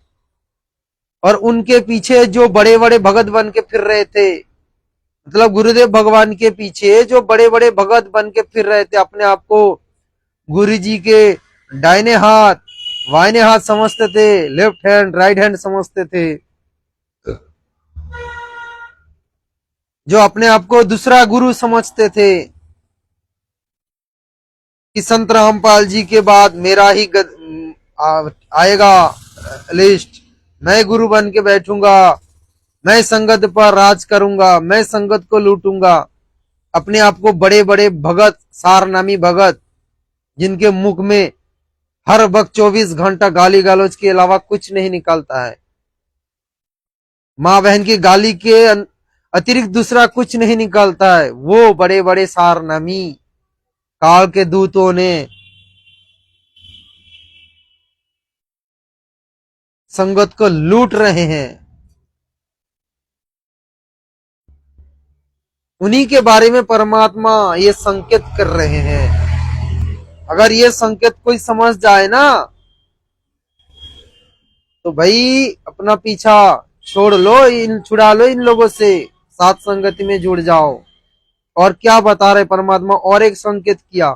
और उनके पीछे जो बड़े बड़े भगत बन के फिर रहे थे, मतलब गुरुदेव भगवान के पीछे जो बड़े बड़े भगत बन के फिर रहे थे, अपने आप को गुरु जी के दाहिने हाथ वाइने हाथ समझते थे, लेफ्ट हैंड राइट हैंड समझते थे, जो अपने आप को दूसरा गुरु समझते थे कि संत रामपाल जी के बाद मेरा ही आएगा लिस्ट, मैं गुरु बन के बैठूंगा, मैं संगत पर राज करूंगा, मैं संगत को लूटूंगा। अपने आप को बड़े बड़े भगत, सारनामी भगत, जिनके मुख में हर वक्त 24 घंटा गाली गलौज के अलावा कुछ नहीं निकलता है, माँ बहन की गाली के अतिरिक्त दूसरा कुछ नहीं निकलता है, वो बड़े बड़े सारनामी काल के दूतों ने संगत को लूट रहे हैं। उन्हीं के बारे में परमात्मा ये संकेत कर रहे हैं। अगर ये संकेत कोई समझ जाए ना तो भाई अपना पीछा छोड़ लो, छुड़ा लो इन लोगों से, साथ संगति में जुड़ जाओ। और क्या बता रहे परमात्मा, और एक संकेत किया,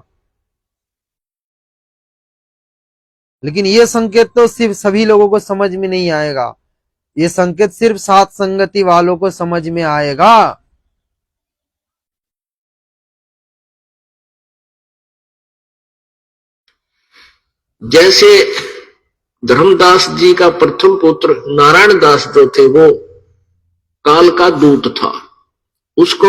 लेकिन ये संकेत तो सिर्फ सभी लोगों को समझ में नहीं आएगा, ये संकेत सिर्फ साथ संगति वालों को समझ में आएगा। जैसे धर्मदास जी का प्रथम पुत्र नारायण दास जो थे वो काल का दूत था, उसको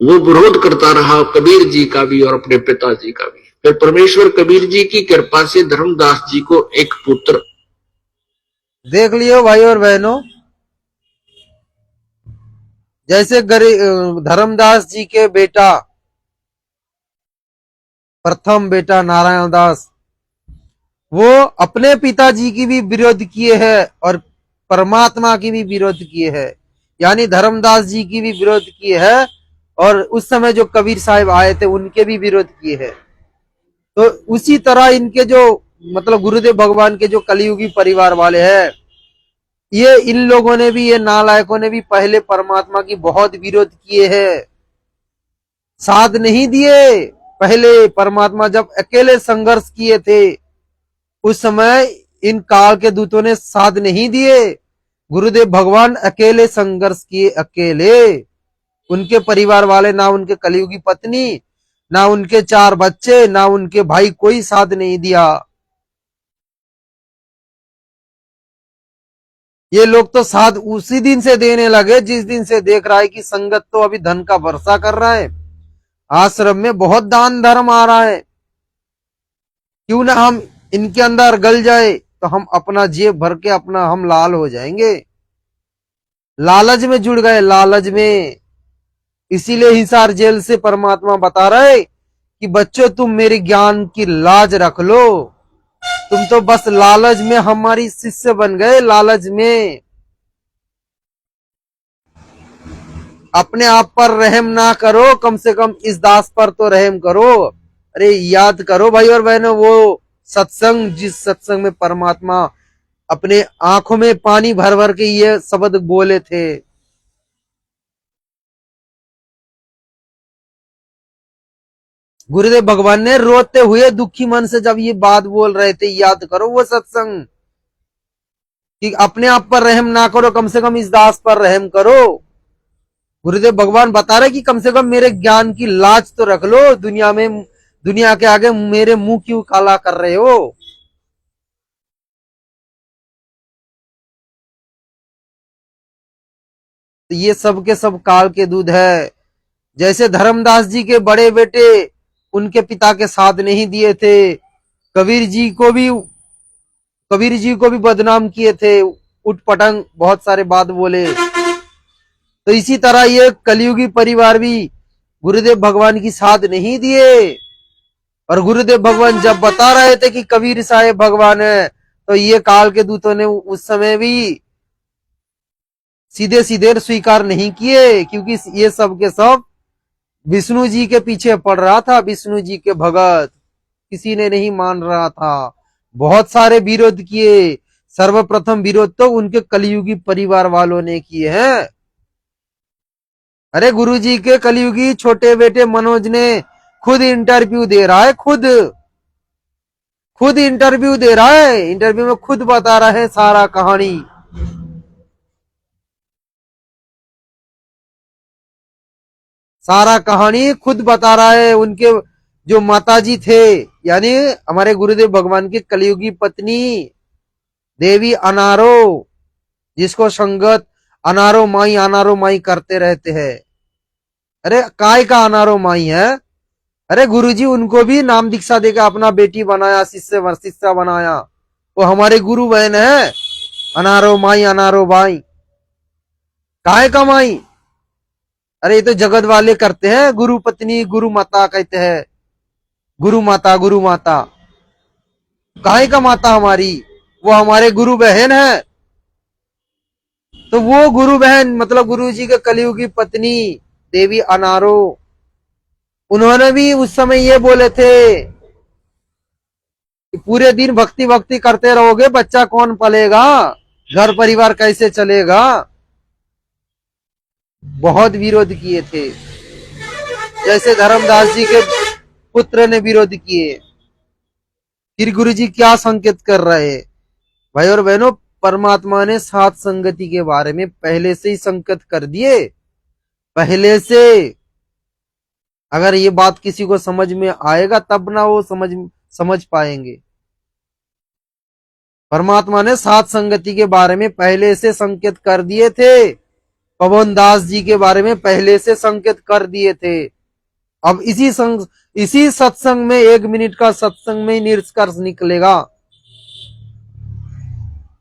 वो विरोध करता रहा, कबीर जी का भी और अपने पिताजी का भी। फिर परमेश्वर कबीर जी की कृपा से धर्मदास जी को एक पुत्र। देख लियो भाई और बहनों, जैसे धर्मदास जी के बेटा, प्रथम बेटा नारायण दास, वो अपने पिताजी की भी विरोध किए हैं और परमात्मा की भी विरोध किए हैं, यानी धर्मदास जी की भी विरोध किए हैं और उस समय जो कबीर साहब आए थे उनके भी विरोध किए हैं। तो उसी तरह इनके जो मतलब गुरुदेव भगवान के जो कलियुगी परिवार वाले हैं, ये इन लोगों ने भी, ये नालायकों ने भी पहले परमात्मा की बहुत विरोध किए हैं, साथ नहीं दिए। पहले परमात्मा जब अकेले संघर्ष किए थे उस समय इन काल के दूतों ने साथ नहीं दिए, गुरुदेव भगवान अकेले संघर्ष किए, अकेले। उनके परिवार वाले, ना उनके कलियुगी पत्नी, ना उनके 4 बच्चे, ना उनके भाई, कोई साथ नहीं दिया। ये लोग तो साथ उसी दिन से देने लगे जिस दिन से देख रहा है कि संगत तो अभी धन का वर्षा कर रहा है, आश्रम में बहुत दान धर्म आ रहा है, क्यों ना हम इनके अंदर गल जाए तो हम अपना जेब भर के अपना हम लाल हो जाएंगे। लालच में जुड़ गए, लालच में। इसीलिए हिसार जेल से परमात्मा बता रहे कि बच्चों तुम मेरे ज्ञान की लाज रख लो, तुम तो बस लालच में हमारी शिष्य बन गए, लालच में। अपने आप पर रहम ना करो, कम से कम इस दास पर तो रहम करो। अरे याद करो भाई और बहनों, वो सत्संग, जिस सत्संग में परमात्मा अपने आंखों में पानी भर भर के ये शब्द बोले थे, गुरुदेव भगवान ने रोते हुए दुखी मन से जब ये बात बोल रहे थे, याद करो वो सत्संग, कि अपने आप पर रहम ना करो, कम से कम इस दास पर रहम करो। गुरुदेव भगवान बता रहे कि कम से कम मेरे ज्ञान की लाज तो रख लो, दुनिया में, दुनिया के आगे मेरे मुंह क्यों काला कर रहे हो। तो ये सब के सब काल के दूध है। जैसे धर्मदास जी के बड़े बेटे उनके पिता के साथ नहीं दिए थे, कबीर जी को भी बदनाम किए थे, उठपटंग बहुत सारे बात बोले। तो इसी तरह ये कलयुगी परिवार भी गुरुदेव भगवान की साथ नहीं दिए। और गुरुदेव भगवान जब बता रहे थे कि कबीर साहेब भगवान है, तो ये काल के दूतों ने उस समय भी सीधे सीधे स्वीकार नहीं किए, क्योंकि ये सब के सब विष्णु जी के पीछे पड़ रहा था, विष्णु जी के भगत, किसी ने नहीं मान रहा था, बहुत सारे विरोध किए। सर्वप्रथम विरोध तो उनके कलयुगी परिवार वालों ने किए हैं। अरे गुरुजी के कलयुगी छोटे बेटे मनोज ने खुद इंटरव्यू दे रहा है, खुद इंटरव्यू दे रहा है, इंटरव्यू में खुद बता रहा है सारा कहानी। सारा कहानी खुद बता रहा है। उनके जो माताजी थे, यानी हमारे गुरुदेव भगवान की कलयुगी पत्नी देवी अनारो, जिसको संगत अनारो माई करते रहते हैं। अरे काय का अनारो माई है? अरे गुरुजी उनको भी नाम दीक्षा देकर अपना बेटी बनाया, शिष्य बनाया। वो हमारे गुरु बहन है, अनारो माई अनारो भाई। काय का माई? अरे ये तो जगत वाले करते हैं, गुरु पत्नी गुरु माता कहते हैं, गुरु माता गुरु माता। काय का माता हमारी? वो हमारे गुरु बहन है। तो वो गुरु बहन मतलब गुरु जी के कलयुगी पत्नी देवी अनारो, उन्होंने भी उस समय ये बोले थे कि पूरे दिन भक्ति भक्ति करते रहोगे, बच्चा कौन पलेगा, घर परिवार कैसे चलेगा। बहुत विरोध किए थे, जैसे धर्मदास जी के पुत्र ने विरोध किए। फिर गुरु जी क्या संकेत कर रहे हैं भाई और बहनों, परमात्मा ने सात संगति के बारे में पहले से ही संकेत कर दिए, पहले से। अगर ये बात किसी को समझ में आएगा तब ना वो समझ पाएंगे। परमात्मा ने सात संगति के बारे में पहले से संकेत कर दिए थे, पवन दास जी के बारे में पहले से संकेत कर दिए थे। अब इसी सत्संग में, 1 मिनट का सत्संग में निष्कर्ष निकलेगा।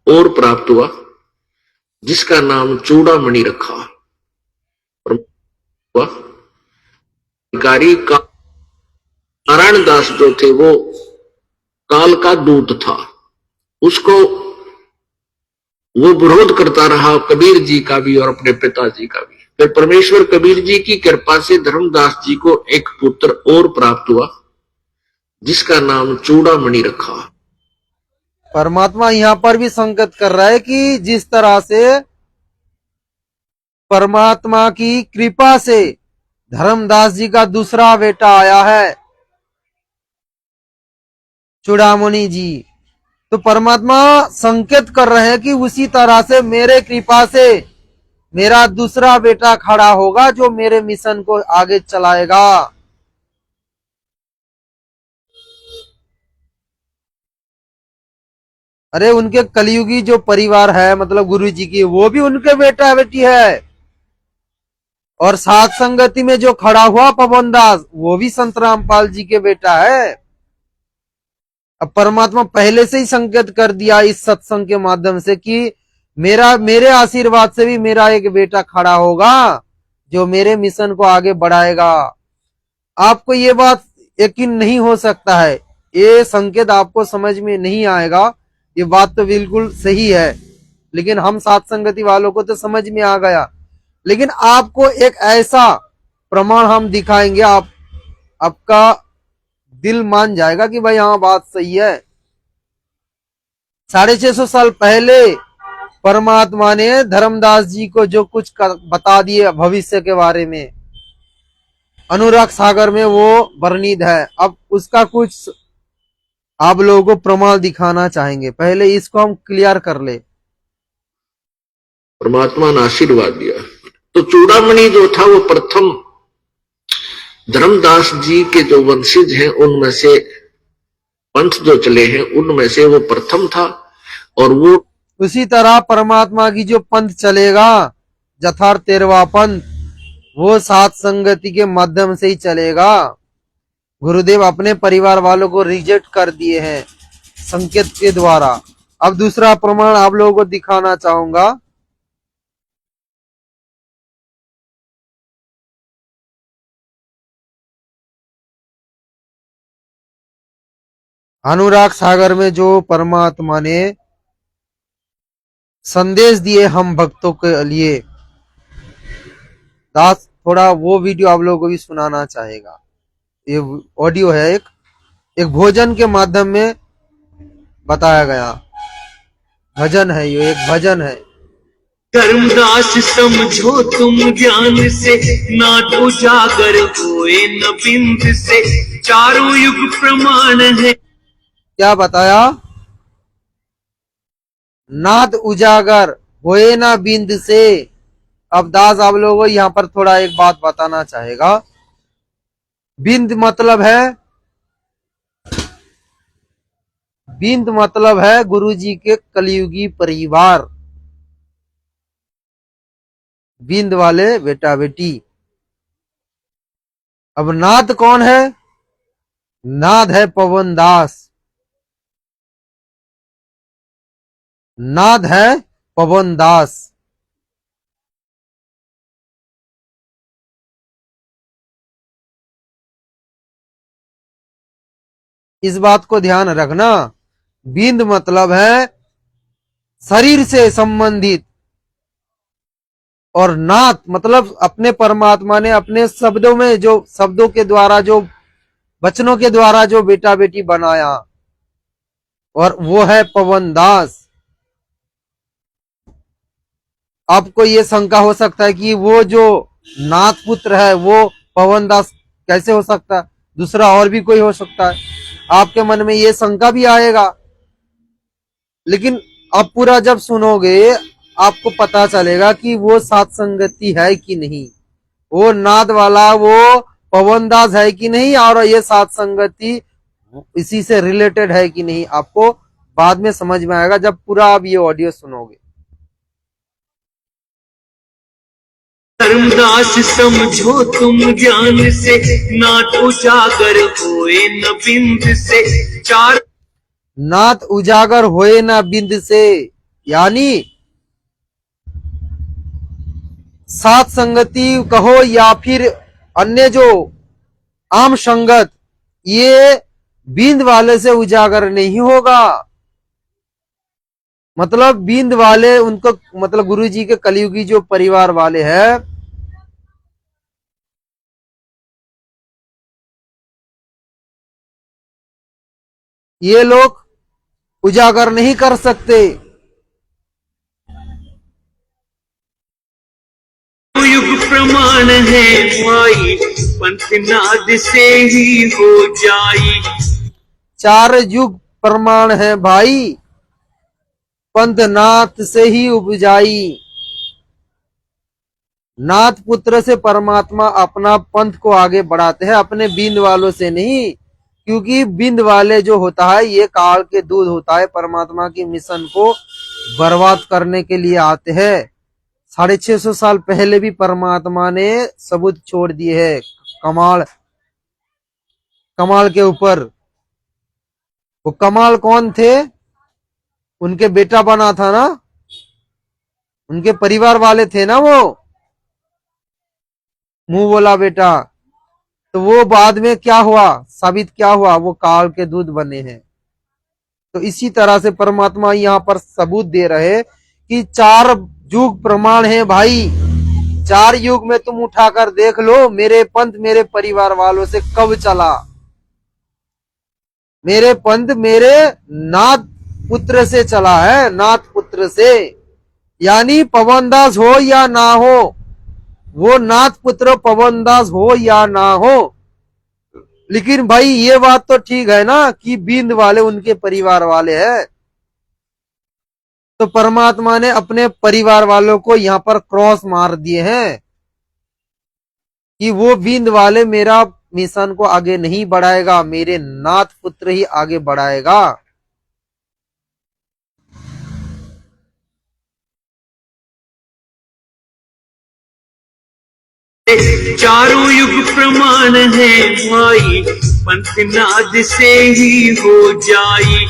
और प्राप्त हुआ जिसका नाम चूड़ामणि रखा। अधिकारी का नारायण दास जो थे वो काल का दूत था, उसको वो विरोध करता रहा, कबीर जी का भी और अपने पिताजी का भी। फिर परमेश्वर कबीर जी की कृपा से धर्मदास जी को एक पुत्र और प्राप्त हुआ जिसका नाम चूड़ामणि रखा। परमात्मा यहां पर भी संकेत कर रहा है कि जिस तरह से परमात्मा की कृपा से धर्मदास जी का दूसरा बेटा आया है, चूड़ामणि जी, तो परमात्मा संकेत कर रहे हैं कि उसी तरह से मेरे कृपा से मेरा दूसरा बेटा खड़ा होगा जो मेरे मिशन को आगे चलाएगा। अरे उनके कलयुगी जो परिवार है मतलब गुरु जी की, वो भी उनके बेटा बेटी है। और सात संगति में जो खड़ा हुआ पवन दास, वो भी संत रामपाल जी के बेटा है। अब परमात्मा पहले से ही संकेत कर दिया इस सत्संग के माध्यम से कि मेरे आशीर्वाद से भी मेरा एक बेटा खड़ा होगा जो मेरे मिशन को आगे बढ़ाएगा। आपको ये बात यकीन नहीं हो सकता है, ये संकेत आपको समझ में नहीं आएगा, ये बात तो बिल्कुल सही है, लेकिन हम सात संगति वालों को तो समझ में आ गया। लेकिन आपको एक ऐसा प्रमाण हम दिखाएंगे, आपका दिल मान जाएगा कि भाई हाँ बात सही है। 650 साल पहले परमात्मा ने धर्मदास जी को जो कुछ बता दिए भविष्य के बारे में, अनुराग सागर में वो वर्णित है। अब उसका कुछ आप लोगों को प्रमाण दिखाना चाहेंगे, पहले इसको हम क्लियर कर ले। परमात्मा ने आशीर्वाद दिया। तो चूड़ामणि जो था वो प्रथम धर्मदास जी के जो वंशज हैं उनमें से, पंथ जो चले हैं उनमें से वो प्रथम था। और वो उसी तरह परमात्मा की जो पंथ चलेगा यथार्थ 13वां पंथ, वो सात संगति के माध्यम से ही चलेगा। गुरुदेव अपने परिवार वालों को रिजेक्ट कर दिए हैं संकेत के द्वारा। अब दूसरा प्रमाण आप लोगों को दिखाना चाहूंगा। अनुराग सागर में जो परमात्मा ने संदेश दिए हम भक्तों के लिए, दास थोड़ा वो वीडियो आप लोगों को भी सुनाना चाहेगा। ये ऑडियो है, एक भोजन के माध्यम में बताया गया भजन है, ये एक भजन है। धर्मदास समझो तुम ज्ञान से, नाथ उजागर होए न बिंद से, चारों युग प्रमाण है। क्या बताया? नाथ उजागर होए ना बिंद से। अब दास आप लोगों को यहाँ पर थोड़ा एक बात बताना चाहेगा। बिंद मतलब है, बिंद मतलब है गुरु जी के कलयुगी परिवार, बिंद वाले बेटा बेटी। अब नाथ कौन है? नाथ है पवन दास, नाथ है पवन दास। इस बात को ध्यान रखना। बिंद मतलब है शरीर से संबंधित, और नाथ मतलब अपने परमात्मा ने अपने शब्दों में, जो शब्दों के द्वारा, जो वचनों के द्वारा जो बेटा बेटी बनाया, और वो है पवन दास। आपको ये शंका हो सकता है कि वो जो नाथ पुत्र है वो पवन दास कैसे हो सकता है, दूसरा और भी कोई हो सकता है, आपके मन में ये शंका भी आएगा। लेकिन अब पूरा जब सुनोगे आपको पता चलेगा कि वो सात संगति है कि नहीं, वो नाद वाला वो पवन दास है कि नहीं, और ये सात संगति इसी से रिलेटेड है कि नहीं, आपको बाद में समझ में आएगा जब पूरा आप ये ऑडियो सुनोगे। धर्मदास समझो तुम ज्ञान से, नाथ उजागर होए न बिंद से, चार नाथ उजागर होए ना बिंद से, यानी सात संगति कहो या फिर अन्य जो आम संगत, ये बिंद वाले से उजागर नहीं होगा। मतलब बिंद वाले उनको, मतलब गुरु जी के कलयुगी जो परिवार वाले हैं, ये लोग उजागर नहीं कर सकते। युग प्रमाण है भाई, पंथनाद से ही हो जाई। चार युग प्रमाण है भाई, पंथनाथ से ही उपजाई। नाथ पुत्र से परमात्मा अपना पंथ को आगे बढ़ाते हैं, अपने बिंद वालों से नहीं। क्योंकि बिंद वाले जो होता है ये काल के दूध होता है, परमात्मा की मिशन को बर्बाद करने के लिए आते हैं। 650 साल पहले भी परमात्मा ने सबूत छोड़ दिए है कमाल, कमाल के ऊपर। वो कमाल कौन थे? उनके बेटा बना था ना, उनके परिवार वाले थे ना, वो मुंह बोला बेटा। तो वो बाद में क्या हुआ, साबित क्या हुआ, वो काल के दूध बने हैं। तो इसी तरह से परमात्मा यहाँ पर सबूत दे रहे कि चार युग प्रमाण है भाई। चार युग में तुम उठाकर देख लो, मेरे पंथ मेरे परिवार वालों से कब चला। मेरे पंथ मेरे नाथ पुत्र से चला है, नाथ पुत्र से। यानी पवन दास हो या ना हो, वो नाथ पुत्र पवनदास हो या ना हो, लेकिन भाई ये बात तो ठीक है ना कि बिंद वाले उनके परिवार वाले हैं। तो परमात्मा ने अपने परिवार वालों को यहां पर क्रॉस मार दिए हैं कि वो बिंद वाले मेरा मिशन को आगे नहीं बढ़ाएगा, मेरे नाथ पुत्र ही आगे बढ़ाएगा। चारों युग प्रमाण है भाई, पंथ नाद से ही हो जाई।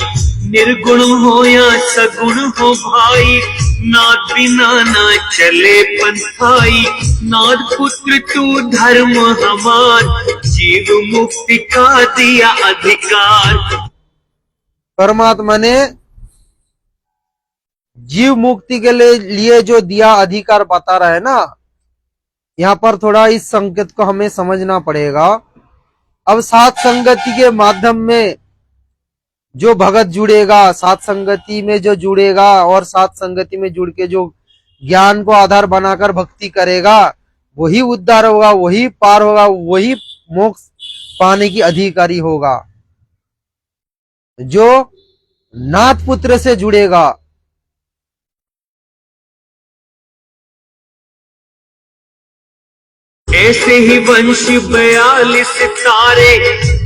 निर्गुण हो या सगुण हो भाई, नाद बिना ना चले पंथाई। नाद पुत्र तू धर्म हमार, जीव मुक्ति का दिया अधिकार। परमात्मा ने जीव मुक्ति के लिए जो दिया अधिकार बता रहा है ना, यहाँ पर थोड़ा इस संकेत को हमें समझना पड़ेगा। अब सात संगति के माध्यम में जो भगत जुड़ेगा, सात संगति में जो जुड़ेगा और सात संगति में जुड़ के जो ज्ञान को आधार बनाकर भक्ति करेगा, वही उद्धार होगा, वही पार होगा, वही मोक्ष पाने की अधिकारी होगा। जो नाथ पुत्र से जुड़ेगा, ऐसे ही वंश 42 तारे,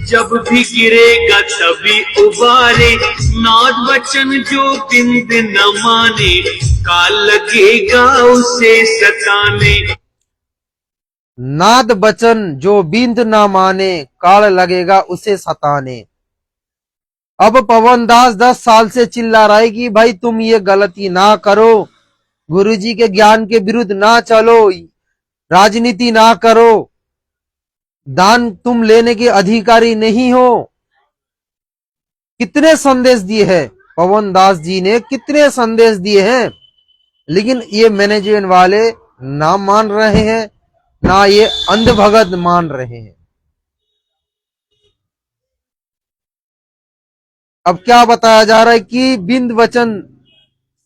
जब भी गिरेगा तभी उबारे। नाद वचन जो बिंद न माने, काल लगेगा उसे सताने। नाद बचन जो बिंद ना माने, काल लगेगा उसे सताने। अब पवनदास 10 साल से चिल्ला रहा है कि भाई तुम ये गलती ना करो, गुरुजी के ज्ञान के विरुद्ध ना चलो, राजनीति ना करो, दान तुम लेने के अधिकारी नहीं हो। कितने संदेश दिए हैं पवनदास जी ने, कितने संदेश दिए हैं, लेकिन ये मैनेजमेंट वाले ना मान रहे हैं, ना ये अंध भगत मान रहे हैं। अब क्या बताया जा रहा है कि बिंद वचन,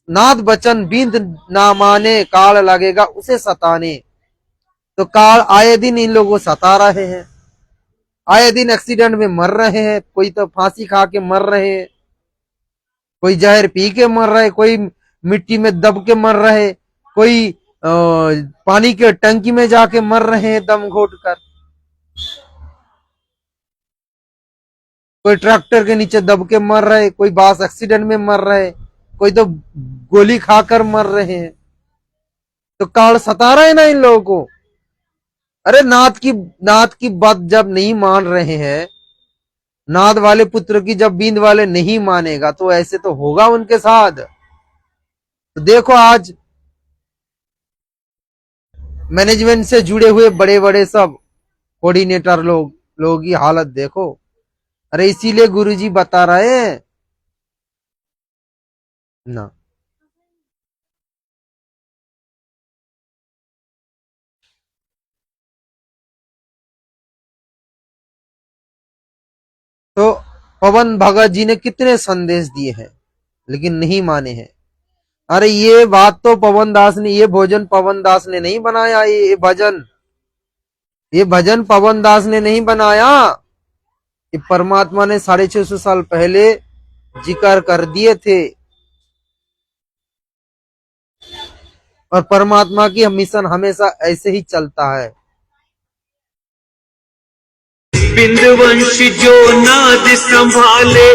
नाद वचन बिंद ना माने, काल लगेगा उसे सताने। तो काल आए दिन इन लोगों को सता रहे हैं, आए दिन एक्सीडेंट में मर रहे हैं, कोई तो फांसी खा के मर रहे हैं, कोई जहर पी के मर रहे, कोई मिट्टी में दब के मर रहे, कोई पानी के टंकी में जाके मर रहे हैं दम घोट कर, कोई ट्रैक्टर के नीचे दब के मर रहे, कोई बस एक्सीडेंट में मर रहे, कोई तो गोली खाकर मर रहे हैं। तो काल सता रहे ना इन लोगों को। अरे नाथ की बात जब नहीं मान रहे हैं, नाद वाले पुत्र की जब बिंद वाले नहीं मानेगा, तो ऐसे तो होगा उनके साथ। तो देखो आज मैनेजमेंट से जुड़े हुए बड़े बड़े सब कोऑर्डिनेटर लोगों की हालत देखो। अरे इसीलिए गुरुजी बता रहे हैं ना, तो पवन भगत जी ने कितने संदेश दिए हैं, लेकिन नहीं माने हैं। अरे ये बात तो पवन दास ने, ये भोजन पवन दास ने नहीं बनाया, ये भजन पवन दास ने नहीं बनाया, ये परमात्मा ने 650 साल पहले जिक्र कर दिए थे। और परमात्मा की मिशन हमेशा ऐसे ही चलता है। बिंदवंश जो नाद संभाले,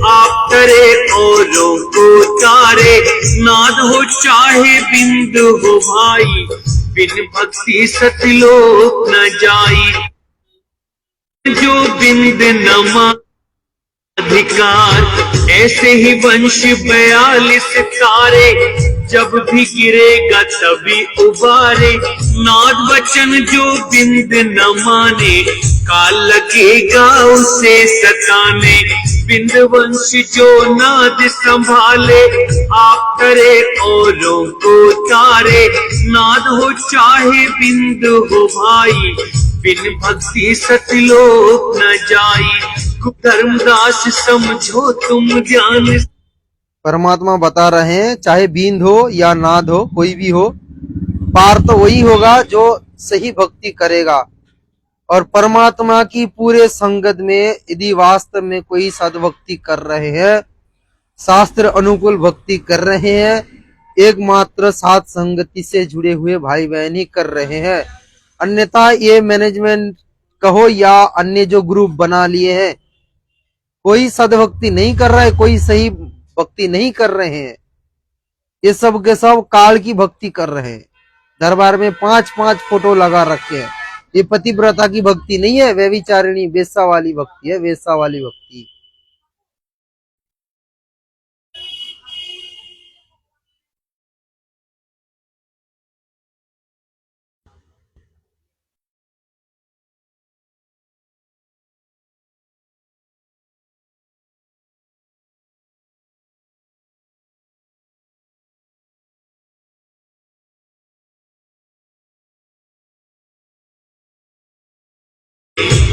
आप तरे औरों को तारे। नाद हो चाहे बिंद हो भाई, बिन भक्ति सतलोक न जाई। जो बिंद न मान अधिकार, ऐसे ही वंश 42 तारे, जब भी गिरेगा तभी उबारे। नाद वचन जो बिंद न माने, काल लगेगा उसे सताने। बिंद वंश जो नाद संभाले, आप करे औरों को तारे। नाद हो चाहे बिंद हो भाई, बिन भक्ति सतलोक न जाई। धर्मदास समझो तुम ज्ञान। परमात्मा बता रहे हैं चाहे बिंद हो या नाद हो, कोई भी हो, पार तो वही होगा जो सही भक्ति करेगा। और परमात्मा की पूरे संगत में यदि वास्तव में कोई सद्भक्ति कर रहे हैं, शास्त्र अनुकूल भक्ति कर रहे हैं, एकमात्र साथ संगति से जुड़े हुए भाई बहन ही कर रहे हैं। अन्यथा ये मैनेजमेंट कहो या अन्य जो ग्रुप बना लिए हैं, कोई सद्भक्ति नहीं कर रहा है, कोई सही भक्ति नहीं कर रहे हैं। ये सब के सब काल की भक्ति कर रहे हैं। दरबार में 5-5 फोटो लगा रखे हैं। ये पतिव्रता की भक्ति नहीं है, व्यभिचारिणी वेश्या वाली भक्ति है, वेश्या वाली भक्ति।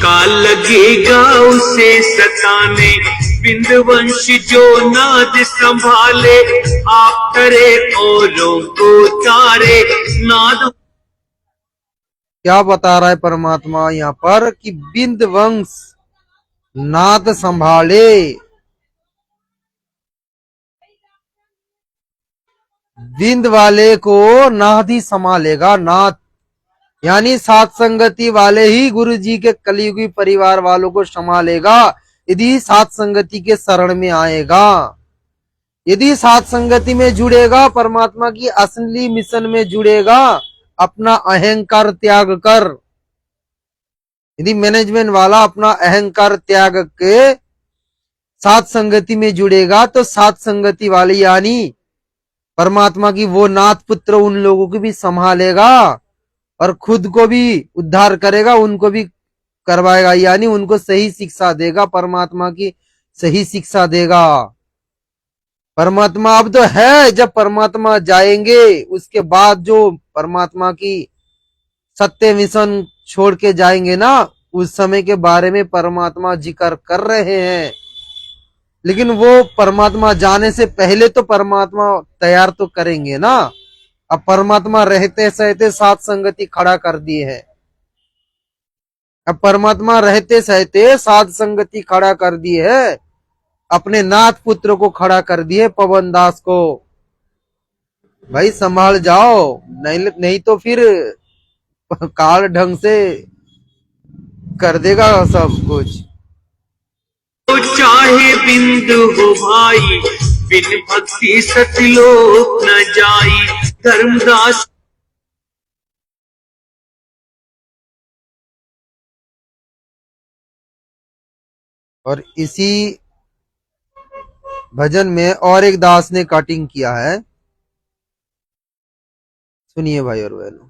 काल लगेगा उसे सताने, बिंदवंश जो नाद संभाले, आप करे औरों को तारे नाद। क्या बता रहा है परमात्मा यहाँ पर कि बिंद वंश नाद संभाले। बिंद वाले को नाद ही संभालेगा। नाद यानी सात संगति वाले ही गुरु जी के कलियुगी परिवार वालों को संभालेगा, यदि सात संगति के शरण में आएगा, यदि सात संगति में जुड़ेगा, परमात्मा की असली मिशन में जुड़ेगा, अपना अहंकार त्याग कर। यदि मैनेजमेंट वाला अपना अहंकार त्याग के सात संगति में जुड़ेगा, तो सात संगति वाले यानी परमात्मा की वो नाथ पुत्र उन लोगों को भी संभालेगा और खुद को भी उद्धार करेगा, उनको भी करवाएगा, यानी उनको सही शिक्षा देगा, परमात्मा की सही शिक्षा देगा। परमात्मा अब तो है, जब परमात्मा जाएंगे उसके बाद जो परमात्मा की सत्य मिशन छोड़ के जाएंगे ना, उस समय के बारे में परमात्मा जिक्र कर रहे हैं। लेकिन वो परमात्मा जाने से पहले तो परमात्मा तैयार तो करेंगे ना। अब परमात्मा रहते सहते सात संगति खड़ा कर दिए है। अब परमात्मा रहते सहते सात संगति खड़ा कर दिए है, अपने नाथ पुत्र को खड़ा कर दिए, पवन दास को। भाई संभाल जाओ, नहीं तो फिर काल ढंग से कर देगा सब कुछ। तो चाहे बिंदु हो भाई, बिन भक्ति सतलोक न जाई। धर्मदास और इसी भजन में और एक दास ने कटिंग किया है, सुनिए भाई और बहनों।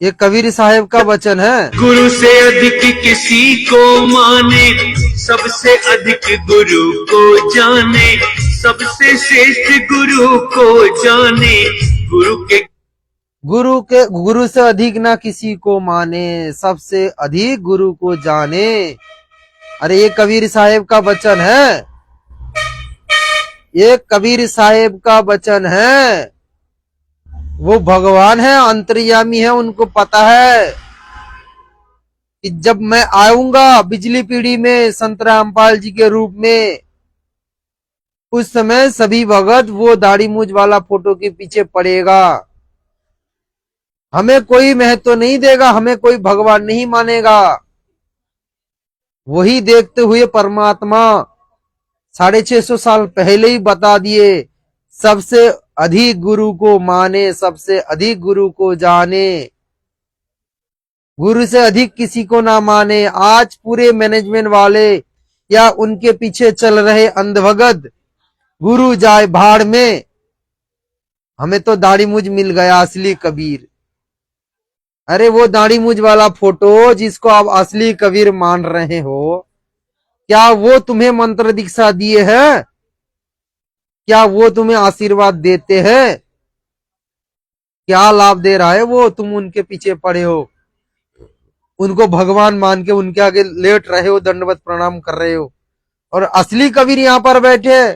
ये कबीर साहब का वचन है। गुरु से अधिक किसी को माने, सबसे अधिक गुरु को जाने, सबसे श्रेष्ठ गुरु को जाने। गुरु से अधिक ना किसी को माने, सबसे अधिक गुरु को जाने। अरे ये कबीर साहब का वचन है, ये कबीर साहब का वचन है। वो भगवान है, अंतर्यामी है, उनको पता है कि जब मैं आऊंगा बिजली पीढ़ी में संत रामपाल जी के रूप में, उस समय सभी भगत वो दाढ़ी मूछ वाला फोटो के पीछे पड़ेगा। हमें कोई महत्व नहीं देगा, हमें कोई भगवान नहीं मानेगा। वही देखते हुए परमात्मा 650 साल पहले ही बता दिए, सबसे अधिक गुरु को माने, सबसे अधिक गुरु को जाने। गुरु से अधिक किसी को ना माने। आज पूरे मैनेजमेंट वाले या उनके पीछे चल रहे अंधभगत, गुरु जाए भाड़ में, हमें तो दाढ़ी मूछ मिल गया असली कबीर। अरे वो दाढ़ी मूछ वाला फोटो जिसको आप असली कबीर मान रहे हो, क्या वो तुम्हें मंत्र दीक्षा दिए है? क्या वो तुम्हें आशीर्वाद देते हैं? क्या लाभ दे रहा है वो? तुम उनके पीछे पड़े हो, उनको भगवान मान के उनके आगे लेट रहे हो, दंडवत प्रणाम कर रहे हो, और असली कबीर यहां पर बैठे,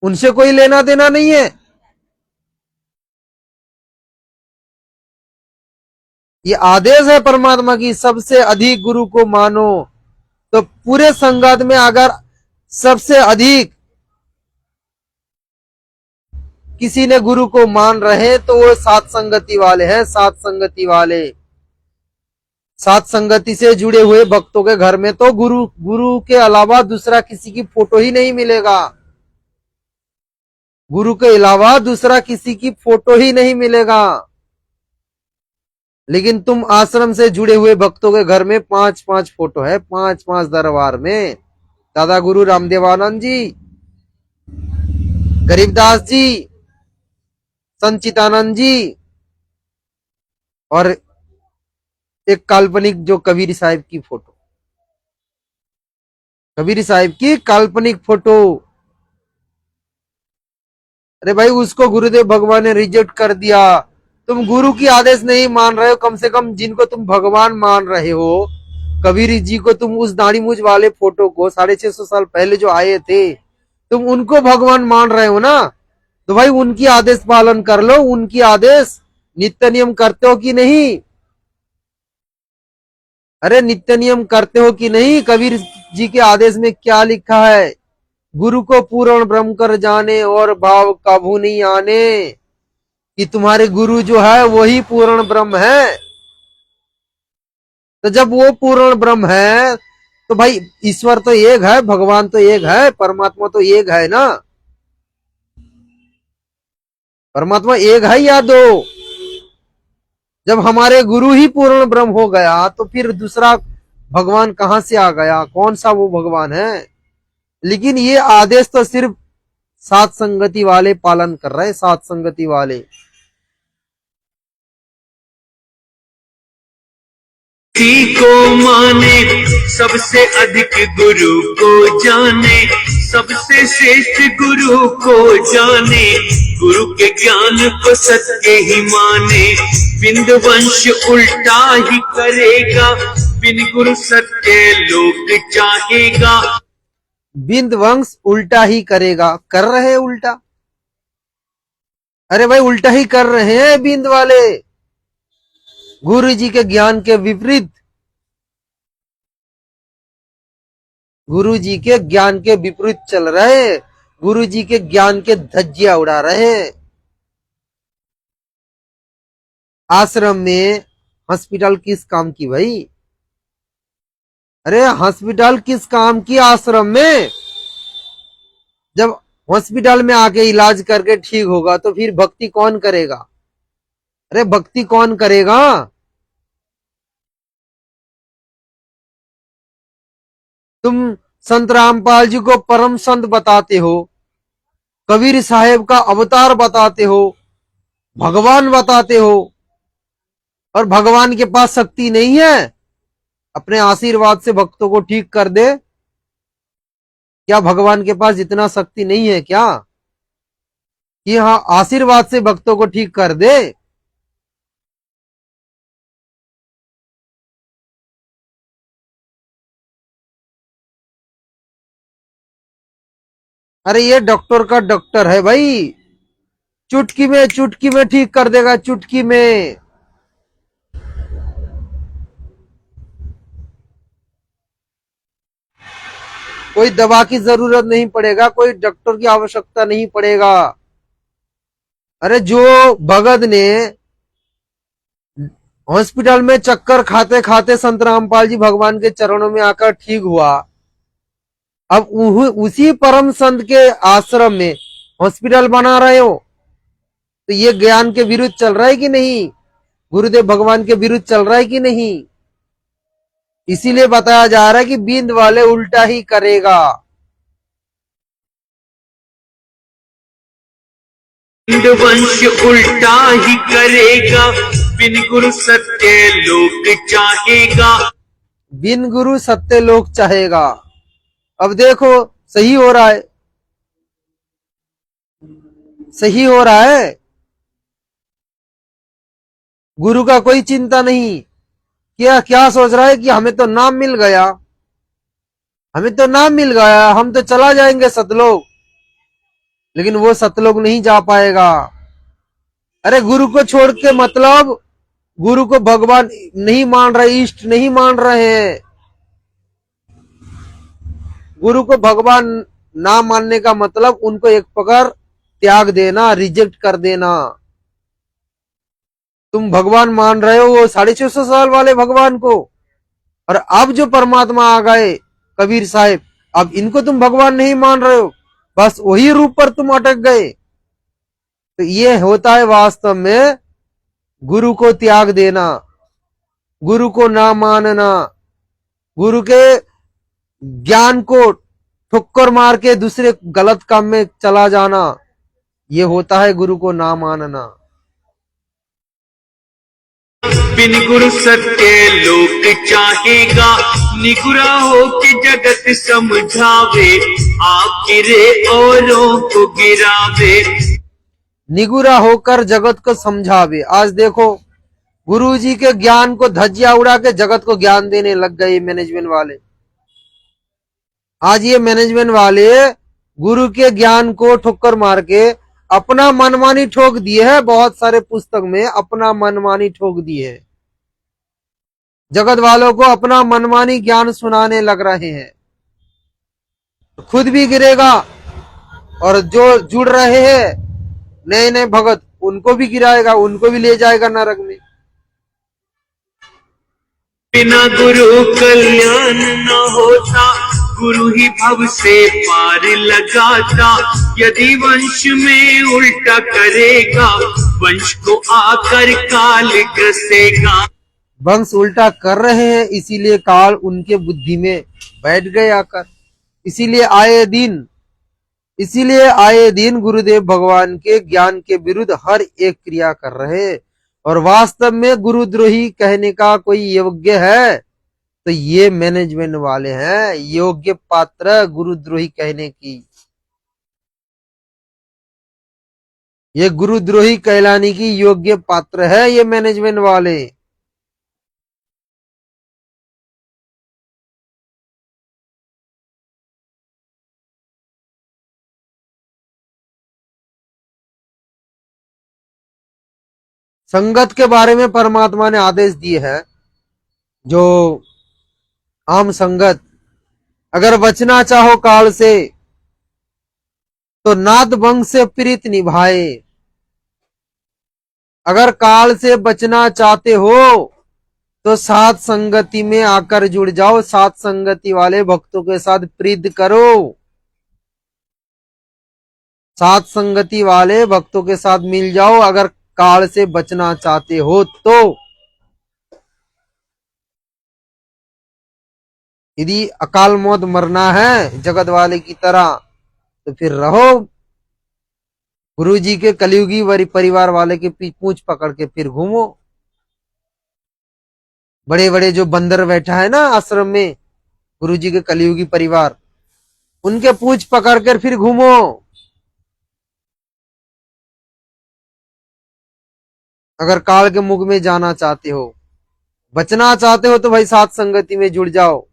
उनसे कोई लेना देना नहीं है। ये आदेश है परमात्मा की, सबसे अधिक गुरु को मानो। तो पूरे संगत में अगर सबसे अधिक किसी ने गुरु को मान रहे तो वो सात संगति वाले हैं। सात संगति वाले, सात संगति से जुड़े हुए भक्तों के घर में तो गुरु के अलावा दूसरा किसी की फोटो ही नहीं मिलेगा। गुरु के अलावा दूसरा किसी की फोटो ही नहीं मिलेगा। लेकिन तुम आश्रम से जुड़े हुए भक्तों के घर में 5-5 फोटो है, 5-5 दरबार में। दादा गुरु रामदेवानंद जी, गरीबदास जी, संचितानंद जी, और एक काल्पनिक जो कबीर साहिब की फोटो, कबीर साहिब की काल्पनिक फोटो। अरे भाई, उसको गुरुदेव भगवान ने रिजेक्ट कर दिया। तुम गुरु की आदेश नहीं मान रहे हो, कम से कम जिनको तुम भगवान मान रहे हो, कबीर जी को, तुम उस दाढ़ी मूछ वाले फोटो को 650 साल पहले जो आए थे, तुम उनको भगवान मान रहे हो ना, तो भाई उनकी आदेश पालन कर लो। उनकी आदेश नित्य नियम करते हो कि नहीं? अरे नित्य नियम करते हो कि नहीं? कबीर जी के आदेश में क्या लिखा है? गुरु को पूर्ण ब्रह्म कर जाने और भाव काबू नहीं आने, कि तुम्हारे गुरु जो है वही पूर्ण ब्रह्म है। तो जब वो पूर्ण ब्रह्म है तो भाई ईश्वर तो एक है, भगवान तो एक है, परमात्मा तो एक है ना। परमात्मा एक है या दो? जब हमारे गुरु ही पूर्ण ब्रह्म हो गया तो फिर दूसरा भगवान कहां से आ गया? कौन सा वो भगवान है? लेकिन ये आदेश तो सिर्फ सात संगति वाले पालन कर रहे हैं, सात संगति वाले। किसी को माने सबसे अधिक गुरु को जाने, सबसे श्रेष्ठ गुरु को जाने, गुरु के ज्ञान को सत्य ही माने। बिंद वंश उल्टा ही करेगा, बिन गुरु सत्य लोक चाहेगा। बिंद वंश उल्टा ही करेगा, कर रहे हैं उल्टा। अरे भाई उल्टा ही कर रहे हैं बिंद वाले, गुरु जी के ज्ञान के विपरीत, गुरु जी के ज्ञान के विपरीत चल रहे हैं, गुरु जी के ज्ञान के धज्जियां उड़ा रहे हैं। आश्रम में हॉस्पिटल किस काम की भाई? अरे हॉस्पिटल किस काम की आश्रम में? जब हॉस्पिटल में आके इलाज करके ठीक होगा तो फिर भक्ति कौन करेगा? अरे भक्ति कौन करेगा? तुम संत रामपाल जी को परम संत बताते हो, कबीर साहेब का अवतार बताते हो, भगवान बताते हो, और भगवान के पास शक्ति नहीं है अपने आशीर्वाद से भक्तों को ठीक कर दे? क्या भगवान के पास इतना शक्ति नहीं है क्या कि हाँ आशीर्वाद से भक्तों को ठीक कर दे? अरे ये डॉक्टर का डॉक्टर है भाई, चुटकी में ठीक कर देगा, चुटकी में। कोई दवा की जरूरत नहीं पड़ेगा, कोई डॉक्टर की आवश्यकता नहीं पड़ेगा। अरे जो भगत ने हॉस्पिटल में चक्कर खाते खाते संत रामपाल जी भगवान के चरणों में आकर ठीक हुआ, अब उसी परम संत के आश्रम में हॉस्पिटल बना रहे हो, तो ये ज्ञान के विरुद्ध चल रहा है कि नहीं? गुरुदेव भगवान के विरुद्ध चल रहा है कि नहीं? इसीलिए बताया जा रहा है कि बिंद वाले उल्टा ही करेगा। बिंद वंश उल्टा ही करेगा, बिन गुरु सत्य लोक चाहेगा। बिन गुरु सत्य लोक चाहेगा। अब देखो सही हो रहा है, सही हो रहा है। गुरु का कोई चिंता नहीं। क्या क्या सोच रहा है कि हमें तो नाम मिल गया, हमें तो नाम मिल गया, हम तो चला जाएंगे सतलोक। लेकिन वो सतलोक नहीं जा पाएगा। अरे गुरु को छोड़ के मतलब गुरु को भगवान नहीं मान रहे, इष्ट नहीं मान रहे हैं। गुरु को भगवान ना मानने का मतलब उनको एक प्रकार त्याग देना, रिजेक्ट कर देना। तुम भगवान मान रहे हो वो 650 साल वाले भगवान को, और अब जो परमात्मा आ गए कबीर साहिब, अब इनको तुम भगवान नहीं मान रहे हो, बस वही रूप पर तुम अटक गए। तो ये होता है वास्तव में गुरु को त्याग देना, गुरु को ना मानना, गुरु के ज्ञान को ठुक्कर मार के दूसरे गलत काम में चला जाना, ये होता है गुरु को ना मानना। बिन गुरु सत्य लोक चाहेगा, निगुरा हो के जगत समझावे, आखिरे औरों को गिरावे। निगुरा होकर जगत को समझावे। आज देखो गुरु जी के ज्ञान को धज्जियां उड़ा के जगत को ज्ञान देने लग गए मैनेजमेंट वाले। आज ये मैनेजमेंट वाले गुरु के ज्ञान को ठोकर मार के अपना मनमानी ठोक दिए है। बहुत सारे पुस्तक में अपना मनमानी ठोक दिए है, जगत वालों को अपना मनमानी ज्ञान सुनाने लग रहे हैं। खुद भी गिरेगा और जो जुड़ रहे हैं नए नए भगत उनको भी गिराएगा, उनको भी ले जाएगा नरक में। बिना गुरु कल्याण न होता, गुरु ही भव से पार लगाता। यदि वंश में उल्टा करेगा, वंश को आकर काल ग्रसेगा। वंश उल्टा कर रहे हैं इसीलिए काल उनके बुद्धि में बैठ गए आकर। इसीलिए आए दिन गुरुदेव भगवान के ज्ञान के विरुद्ध हर एक क्रिया कर रहे हैं। और वास्तव में गुरुद्रोही कहने का कोई योग्य है तो ये मैनेजमेंट वाले हैं, योग्य पात्र गुरुद्रोही कहने की। ये गुरुद्रोही कहलाने की योग्य पात्र है ये मैनेजमेंट वाले। संगत के बारे में परमात्मा ने आदेश दिए है, जो आम संगत, अगर बचना चाहो काल से तो नाद वंश से प्रीत निभाए। अगर काल से बचना चाहते हो तो साथ संगति में आकर जुड़ जाओ, साथ संगति वाले भक्तों के साथ प्रीत करो, साथ संगति वाले भक्तों के साथ मिल जाओ अगर काल से बचना चाहते हो तो। यदि अकाल मौत मरना है जगत वाले की तरह तो फिर रहो गुरु जी के कलयुगी परिवार वाले के पूंछ पकड़ के फिर घूमो। बड़े बड़े जो बंदर बैठा है ना आश्रम में, गुरु जी के कलयुगी परिवार, उनके पूंछ पकड़ कर फिर घूमो। अगर काल के मुख में जाना चाहते हो, बचना चाहते हो तो भाई साथ संगति में जुड़ जाओ।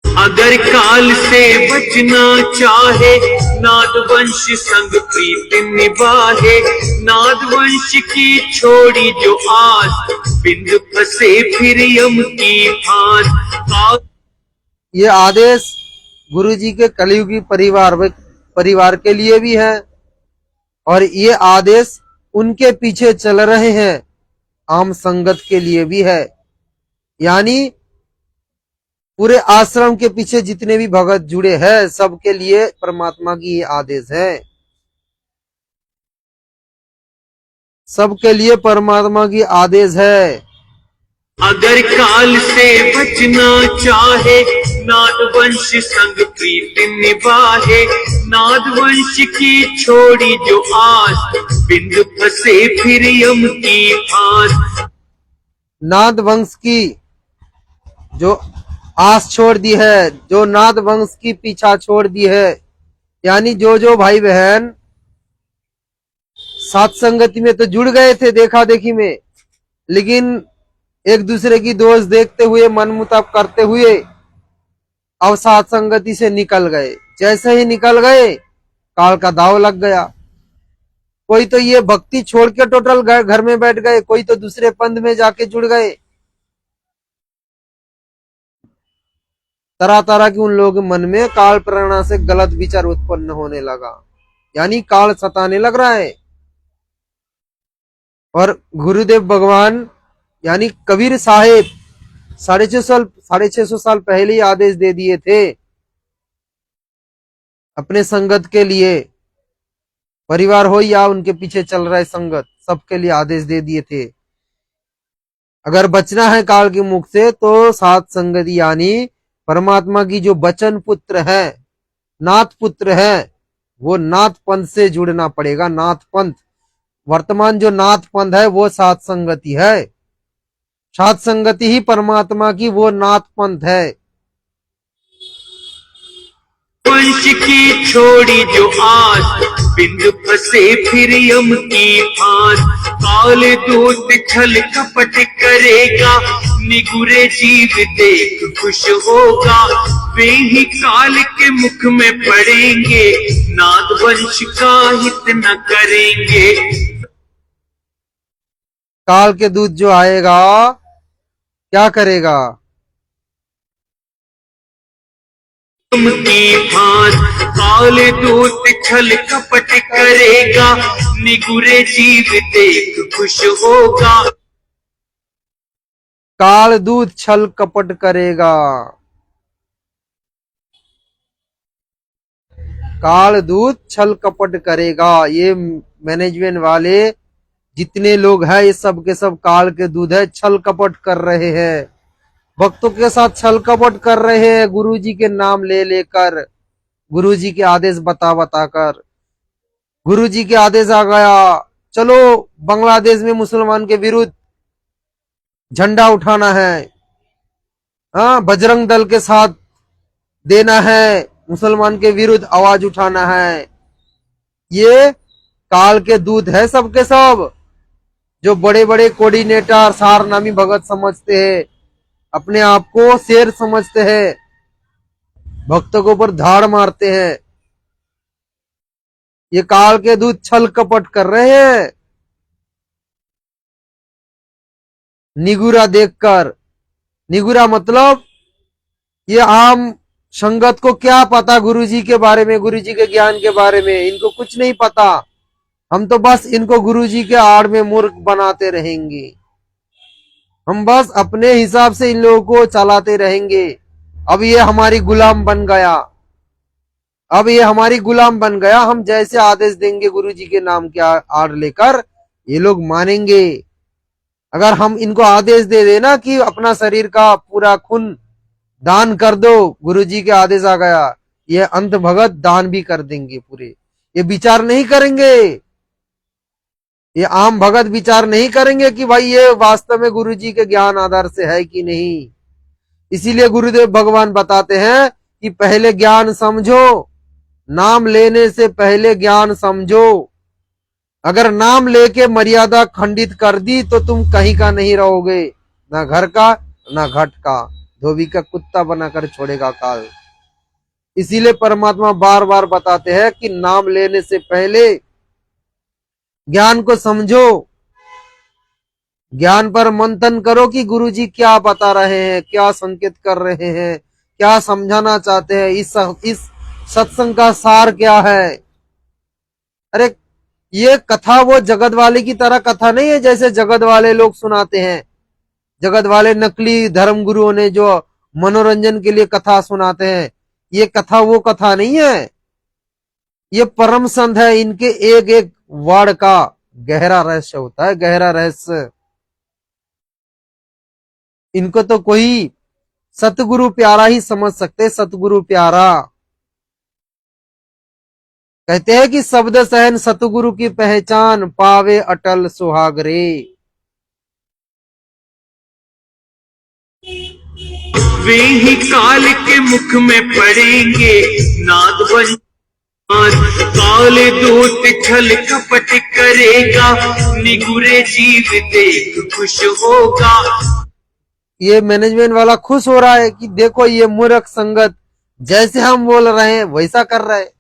अगर काल से बचना चाहे, नाद वंश संग प्रीत निभाए। नाद वंश की छोड़ी जो आस, बिंद फंसे फिर यम की फांस। ये आदेश गुरु जी के कलयुगी परिवार के लिए भी है, और ये आदेश उनके पीछे चल रहे हैं आम संगत के लिए भी है। यानी पूरे आश्रम के पीछे जितने भी भगत जुड़े हैं सबके लिए परमात्मा की ये आदेश है, सबके लिए परमात्मा की आदेश है। अगर काल से बचना चाहे, नाद वंश संग प्रीत निभाए। नाद वंश की छोड़ी जो आस, बिंद फंसे फिर यम की फांस। नाद वंश की जो आस छोड़ दी है, जो नाद वंश की पीछा छोड़ दी है, यानी जो भाई बहन सात संगति में तो जुड़ गए थे देखा देखी में, लेकिन एक दूसरे की दोष देखते हुए मन मुताब करते हुए अब सात संगति से निकल गए। जैसे ही निकल गए काल का दाव लग गया। कोई तो ये भक्ति छोड़ के टोटल घर में बैठ गए, कोई तो दूसरे पंथ में जाके जुड़ गए। तरह तरह की उन लोगों के मन में काल प्रेरणा से गलत विचार उत्पन्न होने लगा, यानी काल सताने लग रहा है। और गुरुदेव भगवान यानी कबीर साहेब 650 साल पहले ही आदेश दे दिए थे अपने संगत के लिए, परिवार हो या उनके पीछे चल रहा है संगत, सबके लिए आदेश दे दिए थे। अगर बचना है काल के मुख से तो सात संगति यानी परमात्मा की जो बचन पुत्र है, नाथ पुत्र है, वो नाथ पंथ से जुड़ना पड़ेगा। नाथ पंथ, वर्तमान जो नाथ पंथ है वो सात संगति है। सात संगति ही परमात्मा की वो नाथ पंथ है। वंश की छोड़ी जो आज बिंद फंसे फिर यम की फांस, काल दूत छल कपट करेगा, निगुरे जीव देख खुश होगा, वे ही काल के मुख में पड़ेंगे, नाद वंश का हित न करेंगे। काल के दूत जो आएगा क्या करेगा? की फांस, काल दूत छल कपट करेगा, निगुरे जीव देख खुश होगा। काल दूत छल कपट करेगा, काल दूत छल कपट करेगा। ये मैनेजमेंट वाले जितने लोग हैं ये सब के सब काल के दूत है, छल कपट कर रहे हैं, भक्तों के साथ छल कपट कर रहे हैं, गुरुजी के नाम ले लेकर, गुरुजी के आदेश बता कर। गुरुजी के आदेश आ गया, चलो बांग्लादेश में मुसलमान के विरुद्ध झंडा उठाना है, हाँ बजरंग दल के साथ देना है, मुसलमान के विरुद्ध आवाज उठाना है। ये काल के दूत है सबके सब, जो बड़े बड़े कोऑर्डिनेटर सारनामी भगत समझते हैं, अपने आप को शेर समझते हैं, भक्तों के ऊपर धाड़ मारते हैं। ये काल के दूत छल कपट कर रहे हैं निगुरा देखकर। निगुरा मतलब ये आम संगत को क्या पता गुरुजी के बारे में, गुरुजी के ज्ञान के बारे में, इनको कुछ नहीं पता। हम तो बस इनको गुरुजी के आड़ में मूर्ख बनाते रहेंगे, हम बस अपने हिसाब से इन लोगों को चलाते रहेंगे। अब ये हमारी गुलाम बन गया, अब ये हमारी गुलाम बन गया। हम जैसे आदेश देंगे गुरुजी के नाम के आड़ लेकर ये लोग मानेंगे। अगर हम इनको आदेश दे देना कि अपना शरीर का पूरा खून दान कर दो, गुरुजी के आदेश आ गया, ये अंत भगत दान भी कर देंगे पूरे। ये विचार नहीं करेंगे, ये आम भगत विचार नहीं करेंगे कि भाई ये वास्तव में गुरुजी के ज्ञान आधार से है कि नहीं। इसीलिए गुरुदेव भगवान बताते हैं कि पहले ज्ञान समझो, नाम लेने से पहले ज्ञान समझो। अगर नाम लेके मर्यादा खंडित कर दी तो तुम कहीं का नहीं रहोगे, ना घर का ना घट का, धोबी का कुत्ता बनाकर छोड़ेगा काल। इसीलिए परमात्मा बार बार बताते हैं कि नाम लेने से पहले ज्ञान को समझो, ज्ञान पर मंथन करो कि गुरुजी क्या बता रहे हैं, क्या संकेत कर रहे हैं, क्या समझाना चाहते हैं, इस सत्संग का सार क्या है। अरे ये कथा वो जगत वाले की तरह कथा नहीं है जैसे जगत वाले लोग सुनाते हैं। जगत वाले नकली धर्म गुरुओं ने जो मनोरंजन के लिए कथा सुनाते हैं, ये कथा वो कथा नहीं है। ये परम संत है, इनके एक एक वर्ड का गहरा रहस्य होता है, गहरा रहस्य। इनको तो कोई सतगुरु प्यारा ही समझ सकते, सतगुरु प्यारा। कहते हैं कि शब्द सहन सतगुरु की पहचान, पावे अटल सुहागरे। वे ही काल के मुख में पड़ेंगे, नाद वंश काल दूत छल कपट करेगा, निगुरे जीव देख खुश होगा। ये मैनेजमेंट वाला खुश हो रहा है कि देखो ये मूर्ख संगत जैसे हम बोल रहे हैं वैसा कर रहा है,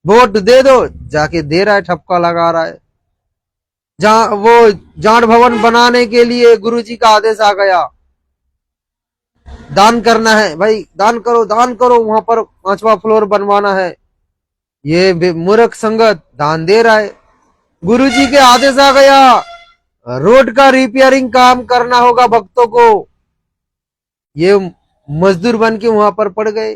वोट दे दो, जाके दे रहा है, ठपका लगा रहा है। जहां वो जाट भवन बनाने के लिए गुरुजी का आदेश आ गया, दान करना है भाई, दान करो दान करो, वहां पर 5वां फ्लोर बनवाना है। ये मूर्ख संगत दान दे रहा है। गुरुजी के आदेश आ गया, रोड का रिपेयरिंग काम करना होगा भक्तों को। ये मजदूर बन के वहां पर पड़ गए।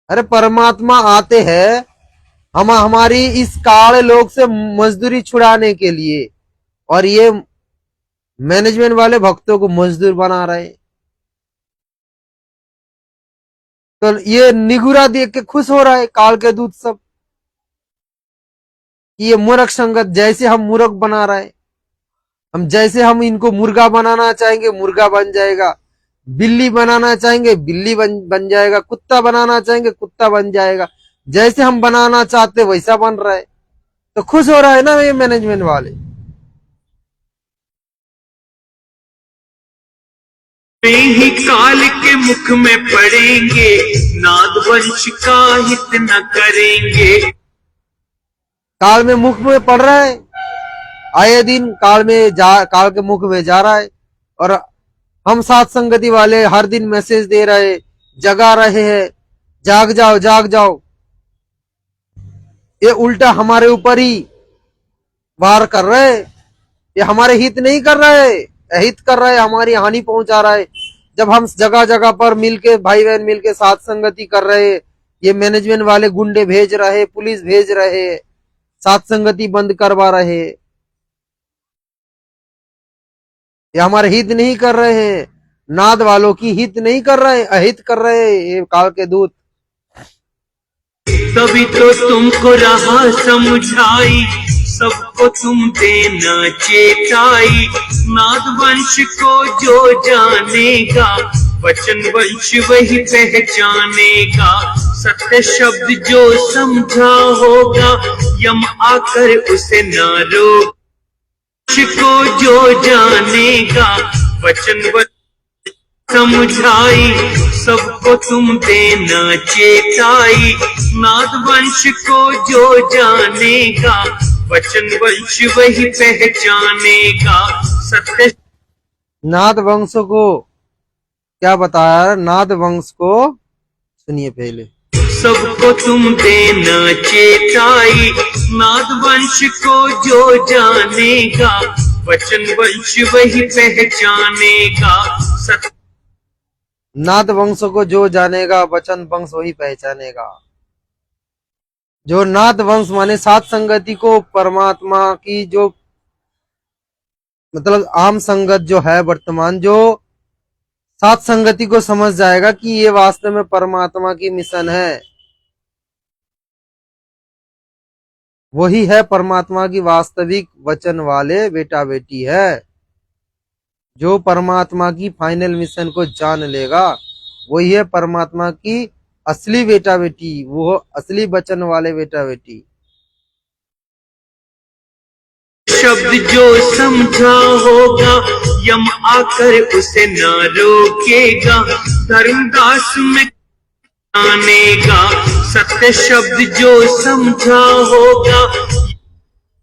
अरे परमात्मा आते हैं हम हमारी इस काले लोग से मजदूरी छुड़ाने के लिए, और ये मैनेजमेंट वाले भक्तों को मजदूर बना रहे। तो ये निगुरा देख के खुश हो रहा है काल के दूत सब, ये मूर्ख संगत जैसे हम मूर्ख बना रहे हैं। हम जैसे हम इनको मुर्गा बनाना चाहेंगे मुर्गा बन जाएगा, बिल्ली बनाना चाहेंगे बिल्ली बन जाएगा, कुत्ता बनाना चाहेंगे कुत्ता बन जाएगा। जैसे हम बनाना चाहते वैसा बन रहा है। तो खुश हो रहा है ना ये मैनेजमेंट वाले। वे ही काल के मुख में पड़ेंगे, नाद वंश का हित न करेंगे। काल में मुख में पड़ रहा है, आए दिन काल के मुख में जा रहा है। और हम साथ संगति वाले हर दिन मैसेज दे रहे, जगा रहे हैं, जाग जाओ जाग जाओ। ये उल्टा हमारे ऊपर ही वार कर रहे, ये हमारे हित नहीं कर रहे, अहित कर रहा है, हमारी हानि पहुंचा रहा है। जब हम जगह जगह पर मिलके भाई बहन मिलके साथ संगति कर रहे, ये मैनेजमेंट वाले गुंडे भेज रहे, पुलिस भेज रहे, साथ संगति बंद करवा रहे। ये हमारे हित नहीं कर रहे हैं, नाद वालों की हित नहीं कर रहे, अहित कर रहे ये काल के दूत। तभी तो तुमको रहा समझाई, सबको तुम देना चेताई। नाद वंश को जो जानेगा, वचन वंश वही पहचानेगा। सत्य शब्द जो समझा होगा, यम आकर उसे न रोक। को जो जानेगा, वचन वंश समझाई, सबको तुम देना चेताई। नाद वंश को जो जानेगा, वचन वंश वही पहचानेगा। सत्य नाद वंश को क्या बताया, नाद वंश को सुनिए पहले। सबको तुम देना चेताई, नाद वंश को जो जानेगा, वचन वंश वही पहचानेगा। नाद वंश को जो जानेगा, वचन वंश वही पहचानेगा। जो नाद वंश माने सात संगति को, परमात्मा की जो मतलब आम संगत जो है वर्तमान, जो सात संगति को समझ जाएगा कि ये वास्तव में परमात्मा की मिशन है, वही है परमात्मा की वास्तविक वचन वाले बेटा बेटी है। जो परमात्मा की फाइनल मिशन को जान लेगा, वही है परमात्मा की असली बेटा बेटी, वो असली वचन वाले बेटा बेटी। शब्द जो समझा होगा, यम आकर उसे न रोकेगा। धर्मदास में आनेगा, सत्य शब्द जो समझा होगा,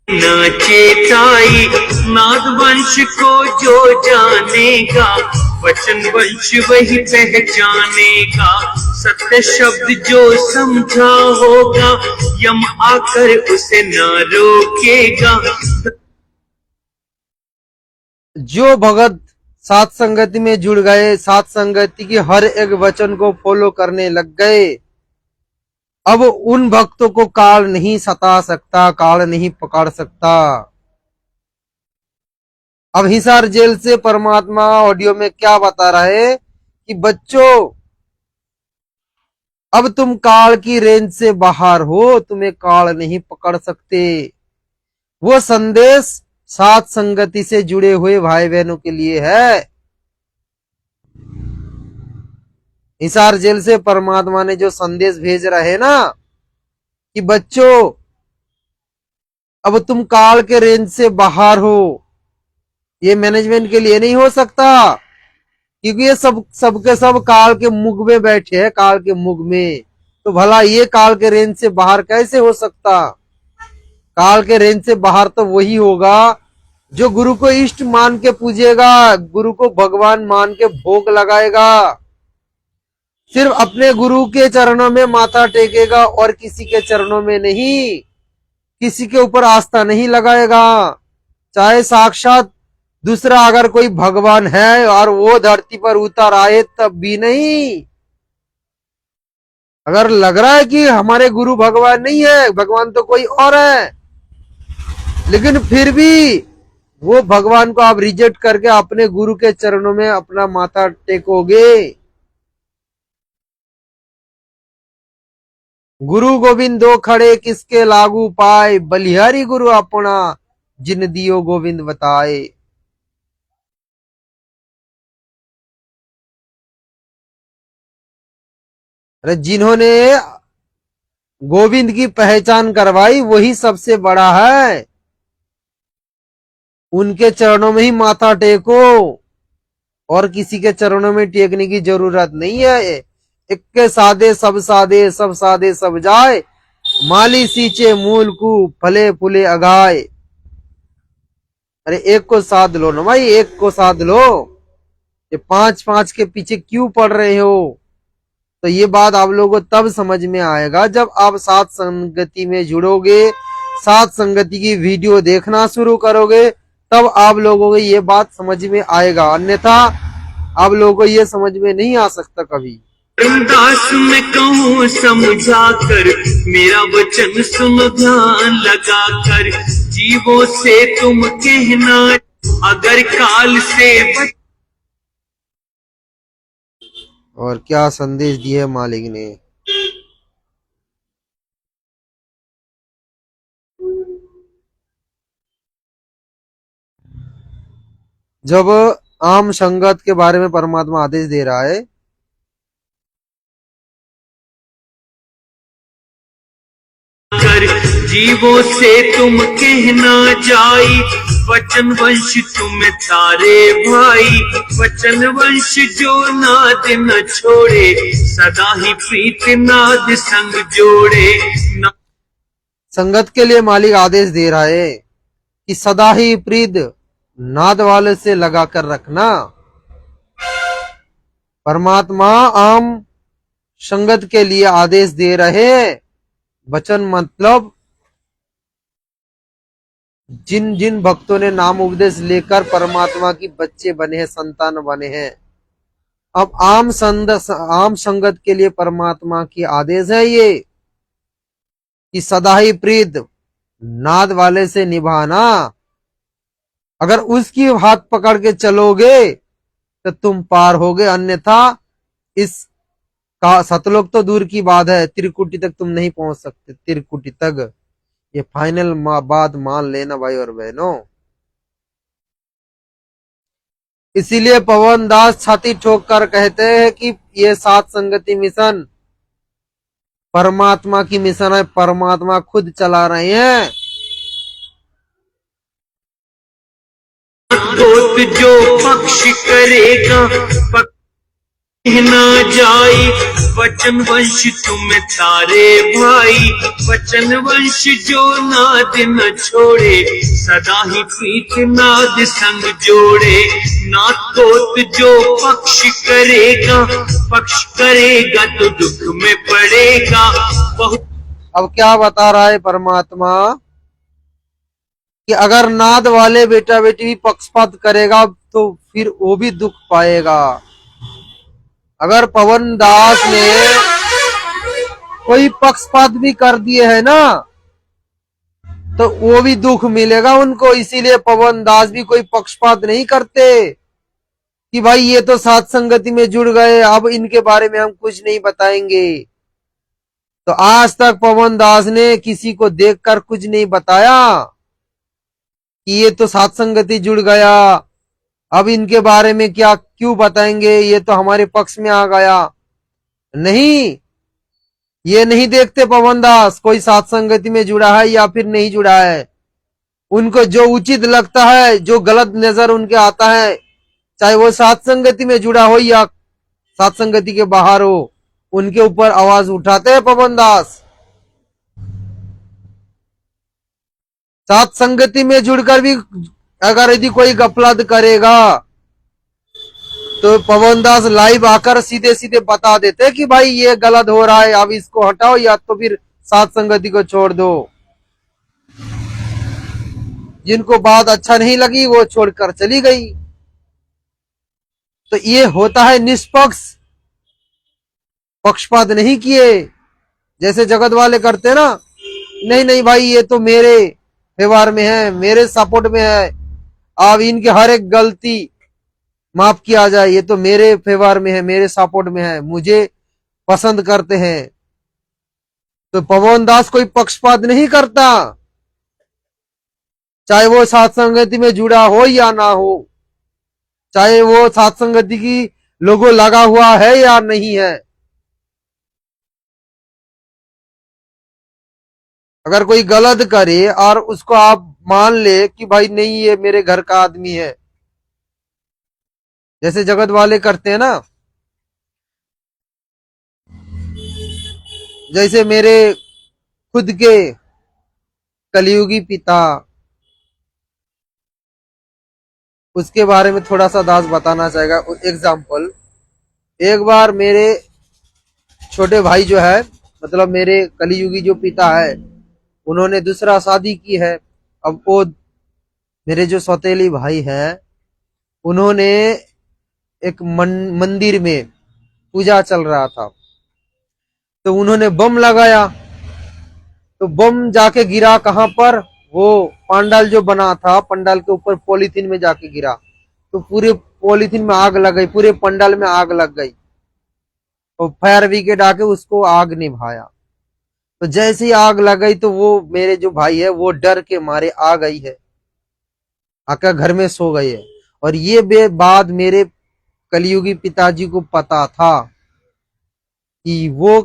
न चेताई। नाद वंश को जो जानेगा, वचन वंश वही पहचानेगा। सत्य शब्द जो समझा होगा, यम आकर उसे न रोकेगा। जो भगत सात संगति में जुड़ गए, सात संगति की हर एक वचन को फॉलो करने लग गए, अब उन भक्तों को काल नहीं सता सकता, काल नहीं पकड़ सकता। अब हिसार जेल से परमात्मा ऑडियो में क्या बता रहा है कि बच्चों, अब तुम काल की रेंज से बाहर हो, तुम्हें काल नहीं पकड़ सकते। वो संदेश सात संगति से जुड़े हुए भाई बहनों के लिए है। हिसार जेल से परमात्मा ने जो संदेश भेज रहे हैं ना कि बच्चों अब तुम काल के रेंज से बाहर हो, ये मैनेजमेंट के लिए नहीं हो सकता, क्योंकि ये सबके सब काल के मुख में बैठे हैं, काल के मुख में। तो भला ये काल के रेंज से बाहर कैसे हो सकता? काल के रेंज से बाहर तो वही होगा जो गुरु को इष्ट मान के पूजेगा, गुरु को भगवान मान के भोग लगाएगा, सिर्फ अपने गुरु के चरणों में माथा टेकेगा और किसी के चरणों में नहीं, किसी के ऊपर आस्था नहीं लगाएगा। चाहे साक्षात दूसरा अगर कोई भगवान है और वो धरती पर उतर आए तब भी नहीं। अगर लग रहा है कि हमारे गुरु भगवान नहीं है, भगवान तो कोई और है, लेकिन फिर भी वो भगवान को आप रिजेक्ट करके अपने गुरु के चरणों में अपना माथा टेकोगे। गुरु गोविंद दो खड़े किसके लागू पाए, बलिहारी गुरु अपना जिन दियो गोविंद बताए। अरे जिन्होंने गोविंद की पहचान करवाई वही सबसे बड़ा है, उनके चरणों में ही माथा टेको और किसी के चरणों में टेकने की जरूरत नहीं है। एक के सादे सब सादे, सब सादे सब जाए, माली सींचे मूल को फले फूले अगाए। अरे एक को साध लो ना भाई, एक को साध लो। ये पांच पांच के पीछे क्यों पड़ रहे हो? तो ये बात आप लोगों को तब समझ में आएगा जब आप साथ संगति में जुड़ोगे, साथ संगति की वीडियो देखना शुरू करोगे, तब आप लोगों को ये बात समझ में आएगा, अन्यथा आप लोगों को ये समझ में नहीं आ सकता कभी। धर्मदास मैं कहूँ समझा कर, मेरा वचन सुन ध्यान लगा कर, जीवों से तुम कहना अगर काल से और क्या संदेश दिए है मालिक ने। जब आम संगत के बारे में परमात्मा आदेश दे रहा है, कर जीवों से तुम कहना जाई, वचन वंश तुम तारे भाई, वचन वंश जो नाद न छोड़े, सदा ही प्रीत नाद संग जोड़े। संगत के लिए मालिक आदेश दे रहा है कि सदा ही प्रीत नाद वाले से लगाकर रखना। परमात्मा आम संगत के लिए आदेश दे रहे। वचन मतलब जिन जिन भक्तों ने नाम उपदेश लेकर परमात्मा की बच्चे बने हैं, संतान बने हैं, अब आम संगत के लिए परमात्मा की आदेश है ये कि सदा ही प्रीत नाद वाले से निभाना। अगर उसकी हाथ पकड़ के चलोगे तो तुम पार होगे, अन्यथा इस का सतलोक तो दूर की बात है, त्रिकुटी तक तुम नहीं पहुंच सकते। त्रिकुटी तक ये फाइनल बात मान लेना भाई और बहनों। इसीलिए पवन दास छाती ठोक कर कहते हैं कि ये सात संगति मिशन परमात्मा की मिशन है, परमात्मा खुद चला रहे हैं। जो पक्ष करेगा कहना जाई, वचन वंश तुम तारे भाई, वचन वंश जो नाद न छोड़े, सदा ही प्रीत नाद संग जोड़े। नातोत जो पक्ष करेगा तो दुख में पड़ेगा बहुत। अब क्या बता रहा है परमात्मा कि अगर नाद वाले बेटा बेटी भी पक्षपात करेगा तो फिर वो भी दुख पाएगा। अगर पवन दास ने कोई पक्षपात भी कर दिए है ना तो वो भी दुख मिलेगा उनको। इसीलिए पवन दास भी कोई पक्षपात नहीं करते कि भाई ये तो सात संगति में जुड़ गए, अब इनके बारे में हम कुछ नहीं बताएंगे। तो आज तक पवन दास ने किसी को देखकर कुछ नहीं बताया कि ये तो सात संगति जुड़ गया, अब इनके बारे में क्या क्यों बताएंगे, ये तो हमारे पक्ष में आ गया। नहीं, ये नहीं देखते पवन दास कोई साथ संगति में जुड़ा है या फिर नहीं जुड़ा है। उनको जो उचित लगता है, जो गलत नजर उनके आता है, चाहे वो साथ संगति में जुड़ा हो या साथ संगति के बाहर हो, उनके ऊपर आवाज उठाते हैं पवन दास। साथ संगति में जुड़कर भी अगर यदि कोई गफलत करेगा तो पवन दास लाइव आकर सीधे सीधे बता देते कि भाई ये गलत हो रहा है, अब इसको हटाओ या तो फिर साथ संगति को छोड़ दो। जिनको बात अच्छा नहीं लगी वो छोड़कर चली गई। तो ये होता है निष्पक्ष, पक्षपात नहीं किए, जैसे जगत वाले करते ना, नहीं नहीं भाई ये तो मेरे व्यवहार में है, मेरे सपोर्ट में है, अब इनकी हर एक गलती माफ किया जाए, ये तो मेरे फेवर में है, मेरे सपोर्ट में है, मुझे पसंद करते हैं। तो पवन दास कोई पक्षपात नहीं करता, चाहे वो साथ संगति में जुड़ा हो या ना हो, चाहे वो साथ संगति की लोगो लगा हुआ है या नहीं है। अगर कोई गलत करे और उसको आप मान ले कि भाई नहीं ये मेरे घर का आदमी है, जैसे जगत वाले करते हैं ना, जैसे मेरे खुद के कलयुगी पिता, उसके बारे में थोड़ा सा दास बताना चाहेगा। एग्जाम्पल, एक बार मेरे छोटे भाई जो है, मतलब मेरे कलयुगी जो पिता है, उन्होंने दूसरा शादी की है। अब वो मेरे जो सौतेली भाई है, उन्होंने एक मंदिर में पूजा चल रहा था, तो उन्होंने बम लगाया, तो बम जाके गिरा कहां पर, वो पंडाल जो बना था, पंडाल के ऊपर पॉलीथीन में जाके गिरा, तो पूरे पॉलीथीन में आग लग गई, पूरे पंडाल में आग लग गई। तो फायर ब्रिगेड आके उसको आग निभाया। तो जैसे ही आग लग गई तो वो मेरे जो भाई है वो डर के मारे आ गई है, आकर घर में सो गई है। और ये बात मेरे कलयुगी पिताजी को पता था कि वो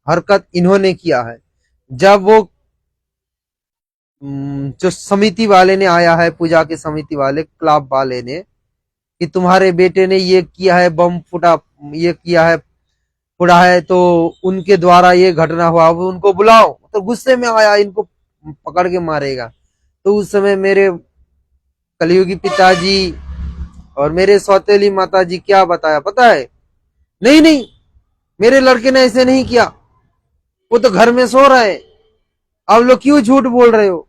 हरकत इन्होंने किया है। जब वो जो समिति वाले ने आया है, पूजा के समिति वाले, क्लब वाले ने, कि तुम्हारे बेटे ने ये किया है, बम फुटा, ये किया है, फुड़ा है, तो उनके द्वारा ये घटना हुआ, उनको बुलाओ। तो गुस्से में आया, इनको पकड़ के मारेगा। तो उस समय मेरे कलयुगी पिताजी और मेरे सौतेली माता जी क्या बताया पता है? नहीं नहीं, मेरे लड़के ने ऐसे नहीं किया, वो तो घर में सो रहा है, आप लोग क्यों झूठ बोल रहे हो।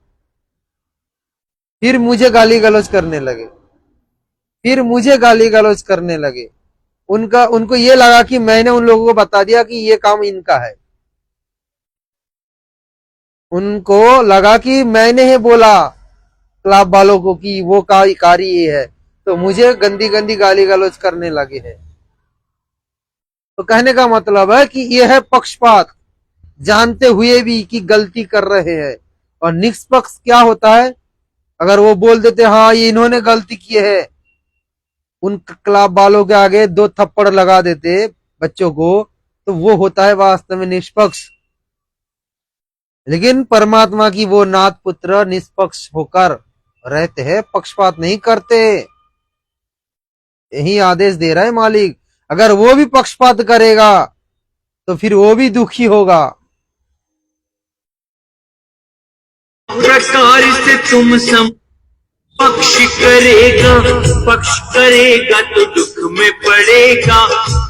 फिर मुझे गाली गलौज करने लगे, फिर मुझे गाली गलौज करने लगे। उनको ये लगा कि मैंने उन लोगों को बता दिया कि ये काम इनका है। उनको लगा कि मैंने ही बोला क्लब वालों को कि वो कार्य ये है, तो मुझे गंदी गंदी गाली गलौज करने लगे हैं। तो कहने का मतलब है कि यह है पक्षपात, जानते हुए भी कि गलती कर रहे हैं। और निष्पक्ष क्या होता है, अगर वो बोल देते हाँ ये इन्होंने गलती की है, उन क्लब वालों के आगे 2 थप्पड़ लगा देते बच्चों को, तो वो होता है वास्तव में निष्पक्ष। लेकिन परमात्मा की वो नाथ पुत्र निष्पक्ष होकर रहते हैं, पक्षपात नहीं करते। यही आदेश दे रहा है मालिक। अगर वो भी पक्षपात करेगा तो फिर वो भी दुखी होगा। प्रकार से तुम सम पक्ष करेगा तो दुख में पड़ेगा।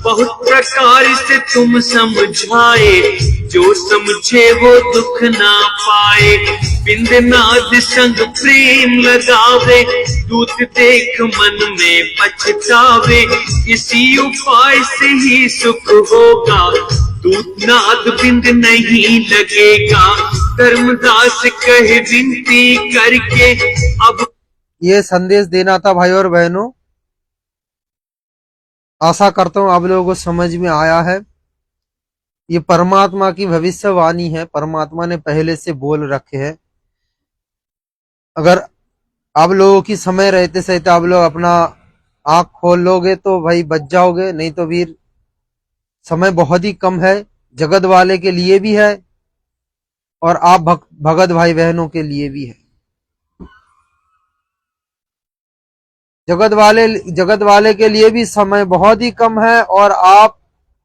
बहुत प्रकार से तुम समझाए, जो समझे वो दुख ना पाए। बिंद नाद संग प्रेम लगावे, दूत देख मन में पछतावे। इसी उपाय से ही सुख होगा, दूत नाद बिंद नहीं लगेगा। धर्मदास कहे विनती करके, अब ये संदेश देना था भाई और बहनों। आशा करता हूं आप लोगों को समझ में आया है। ये परमात्मा की भविष्यवाणी है, परमात्मा ने पहले से बोल रखे हैं। अगर आप लोगों की समय रहते सहते आप लोग अपना आंख खोल लोगे तो भाई बच जाओगे, नहीं तो फिर समय बहुत ही कम है, जगत वाले के लिए भी है और आप भगत भाई बहनों के लिए भी है। जगत वाले के लिए भी समय बहुत ही कम है और आप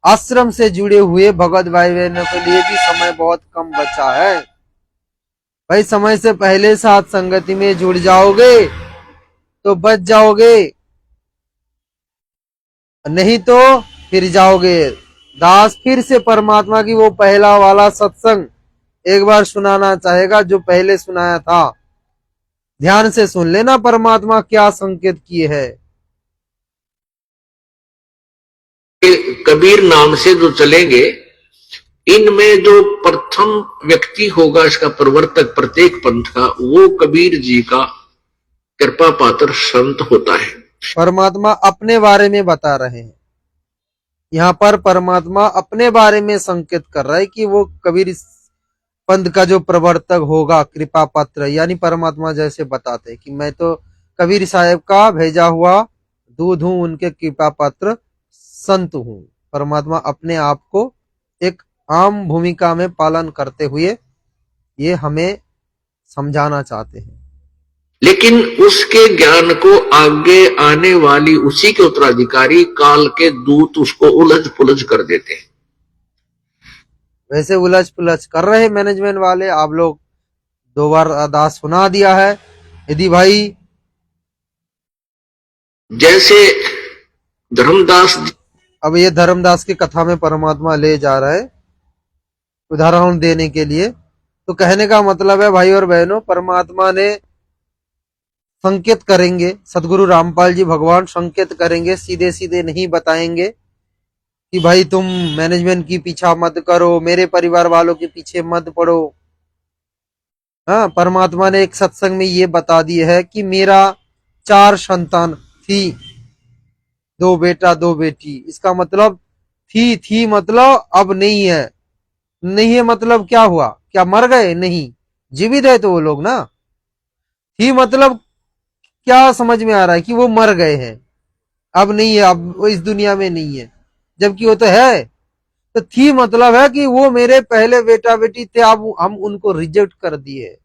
आश्रम से जुड़े हुए भगत भाई बहनों के लिए भी समय बहुत कम बचा है। भाई समय से पहले साथ संगति में जुड़ जाओगे तो बच जाओगे, नहीं तो फिर जाओगे। दास फिर से परमात्मा की वो पहला वाला सत्संग एक बार सुनाना चाहेगा जो पहले सुनाया था। ध्यान से सुन लेना परमात्मा क्या संकेत किए है। कबीर नाम से जो चलेंगे, इनमें जो प्रथम व्यक्ति होगा इसका प्रवर्तक प्रत्येक पंथ का, वो कबीर जी का कृपा पात्र संत होता है। परमात्मा अपने बारे में बता रहे हैं, यहाँ पर परमात्मा अपने बारे में संकेत कर रहा है कि वो कबीर पंथ का जो प्रवर्तक होगा, कृपा पात्र, यानी परमात्मा जैसे बताते हैं कि मैं तो कबीर साहब का भेजा हुआ दूध हूं, उनके कृपा पात्र संत हूं। परमात्मा अपने आप को एक आम भूमिका में पालन करते हुए ये हमें समझाना चाहते हैं। लेकिन उसके ज्ञान को आगे आने वाली उसी के उत्तराधिकारी काल के दूत उसको उलझ पुलझ कर देते हैं। वैसे उलझ पुलझ कर रहे मैनेजमेंट वाले। आप लोग 2 बार दास सुना दिया है। यदि भाई जैसे धर्मदास, अब ये धर्मदास की कथा में परमात्मा ले जा रहा है उदाहरण देने के लिए। तो कहने का मतलब है भाई और बहनों, परमात्मा ने संकेत करेंगे, सदगुरु रामपाल जी भगवान संकेत करेंगे, सीधे सीधे नहीं बताएंगे कि भाई तुम मैनेजमेंट की पीछा मत करो, मेरे परिवार वालों के पीछे मत पड़ो। हाँ, परमात्मा ने एक सत्संग में ये बता दिया है कि मेरा 4 संतान थी, 2 बेटा 2 बेटी। इसका मतलब थी मतलब अब नहीं है। नहीं है मतलब क्या हुआ? क्या मर गए? नहीं, जीवित है तो वो लोग ना। थी मतलब क्या समझ में आ रहा है कि वो मर गए हैं, अब नहीं है, अब वो इस दुनिया में नहीं है, जबकि वो तो है। तो थी मतलब है कि वो मेरे पहले बेटा बेटी थे, अब हम उनको रिजेक्ट कर दिए,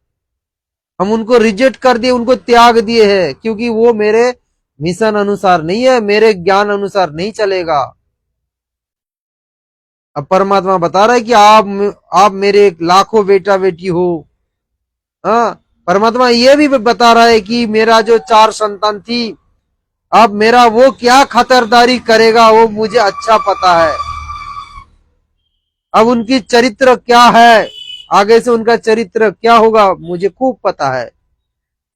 हम उनको रिजेक्ट कर दिए, उनको त्याग दिए हैं, क्योंकि वो मेरे मिशन अनुसार नहीं है, मेरे ज्ञान अनुसार नहीं चलेगा। अब परमात्मा बता रहा है कि आप मेरे लाखों बेटा बेटी हो। हाँ, परमात्मा ये भी बता रहा है कि मेरा जो 4 संतान थी, अब मेरा वो क्या खतरदारी करेगा वो मुझे अच्छा पता है। अब उनकी चरित्र क्या है, आगे से उनका चरित्र क्या होगा मुझे खूब पता है।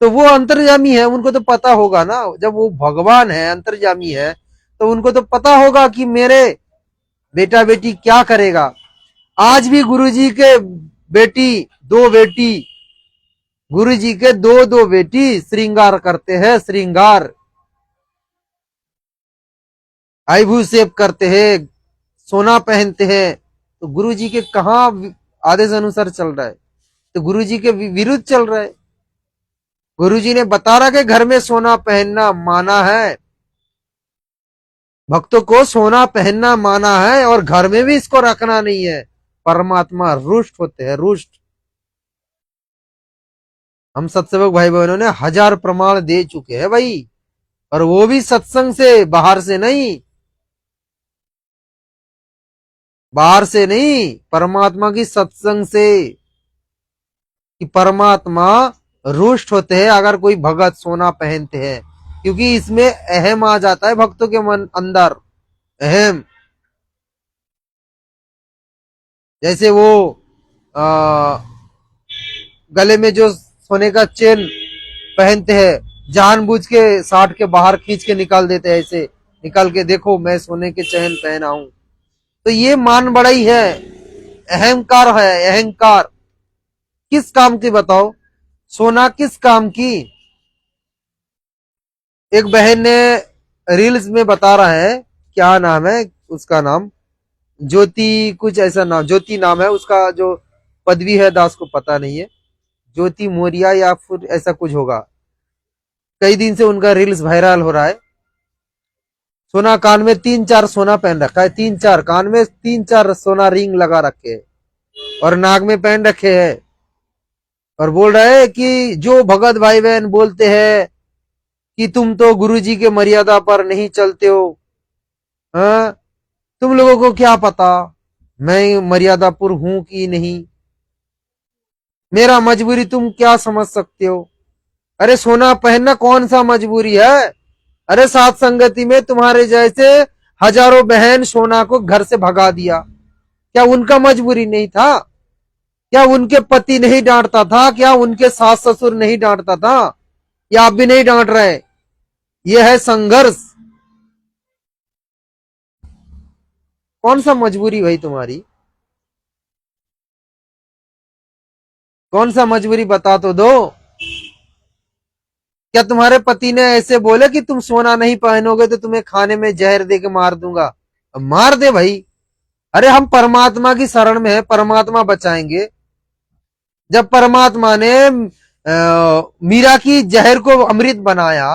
तो वो अंतर्यामी है, उनको तो पता होगा ना। जब वो भगवान है, अंतर्यामी है, तो उनको तो पता होगा कि मेरे बेटा बेटी क्या करेगा। आज भी गुरुजी के बेटी 2 बेटी, गुरुजी के 2 बेटी श्रृंगार करते हैं, श्रृंगार आईभू सेव करते हैं, सोना पहनते हैं। तो गुरुजी के कहां आदेश अनुसार चल रहा है? तो गुरुजी के विरुद्ध चल रहा है। गुरुजी ने बता रहा कि घर में सोना पहनना माना है, भक्तों को सोना पहनना माना है और घर में भी इसको रखना नहीं है। परमात्मा रुष्ट होते हैं, रुष्ट। हम सत्सेवक भाई बहनों ने 1000 प्रमाण दे चुके हैं भाई, और वो भी सत्संग से, बाहर से नहीं, बाहर से नहीं, परमात्मा की सत्संग से। कि परमात्मा रुष्ट होते हैं अगर कोई भगत सोना पहनते हैं, क्योंकि इसमें अहम आ जाता है भक्तों के मन अंदर, अहम। जैसे वो गले में जो सोने का चेन पहनते हैं, जानबूझ के साठ के बाहर खींच के निकाल देते हैं, ऐसे निकाल के देखो मैं सोने के चैन पहना हूं। तो ये मान बड़ाई है, अहंकार है, अहंकार। किस काम की बताओ? सोना किस काम की? एक बहन ने रील्स में बता रहा है, क्या नाम है उसका, नाम ज्योति कुछ ऐसा नाम, ज्योति नाम है उसका, जो पदवी है दास को पता नहीं है, ज्योति मोरिया या फिर ऐसा कुछ होगा। कई दिन से उनका रील्स वायरल हो रहा है। सोना कान में 3-4 सोना पहन रखा है, 3-4 कान में 3-4 सोना रिंग लगा रखे है और नाक में पहन रखे है, और बोल रहे हैं कि जो भगत भाई बहन बोलते हैं कि तुम तो गुरुजी के मर्यादा पर नहीं चलते हो, हाँ, तुम लोगों को क्या पता मैं मर्यादापुर हूं कि नहीं, मेरा मजबूरी तुम क्या समझ सकते हो। अरे सोना पहनना कौन सा मजबूरी है। अरे साथ संगति में तुम्हारे जैसे हजारों बहन सोना को घर से भगा दिया, क्या उनका मजबूरी नहीं था? क्या उनके पति नहीं डांटता था? क्या उनके सास ससुर नहीं डांटता था? या आप भी नहीं डांट रहे? यह है संघर्ष। कौन सा मजबूरी भाई तुम्हारी, कौन सा मजबूरी बता तो दो। क्या तुम्हारे पति ने ऐसे बोले कि तुम सोना नहीं पहनोगे तो तुम्हें खाने में जहर दे के मार दूंगा? अब मार दे भाई। अरे हम परमात्मा की शरण में है, परमात्मा बचाएंगे। जब परमात्मा ने मीरा की जहर को अमृत बनाया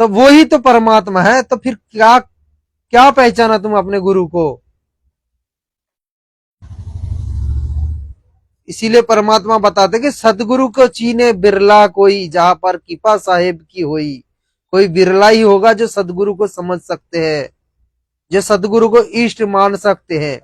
तो वो ही तो परमात्मा है, तो फिर क्या क्या पहचाना तुम अपने गुरु को। इसीलिए परमात्मा बताते कि सदगुरु को चीने बिरला कोई, जहां पर कृपा साहेब की हुई। कोई बिरला ही होगा जो सदगुरु को समझ सकते हैं, जो सदगुरु को इष्ट मान सकते हैं।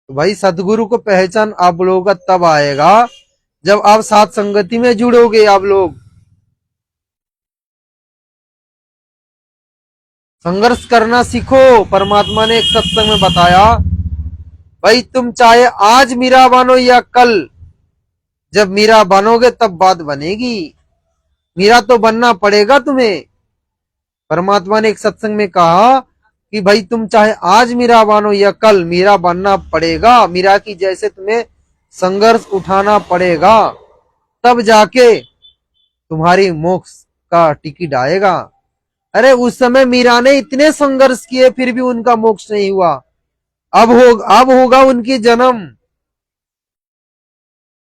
तो भाई सदगुरु को पहचान आप लोगों का तब आएगा जब आप साथ संगति में जुड़ोगे। आप लोग संघर्ष करना सीखो। परमात्मा ने एक सत्संग में बताया, भाई तुम चाहे आज मीरा बनो या कल, जब मीरा बनोगे तब बात बनेगी। मीरा तो बनना पड़ेगा तुम्हें। परमात्मा ने एक सत्संग में कहा कि भाई तुम चाहे आज मीरा बनो या कल, मीरा बनना पड़ेगा। मीरा की जैसे तुम्हें संघर्ष उठाना पड़ेगा, तब जाके तुम्हारी मोक्ष का टिकट आएगा। अरे उस समय मीरा ने इतने संघर्ष किए फिर भी उनका मोक्ष नहीं हुआ। अब होगा उनकी जन्म।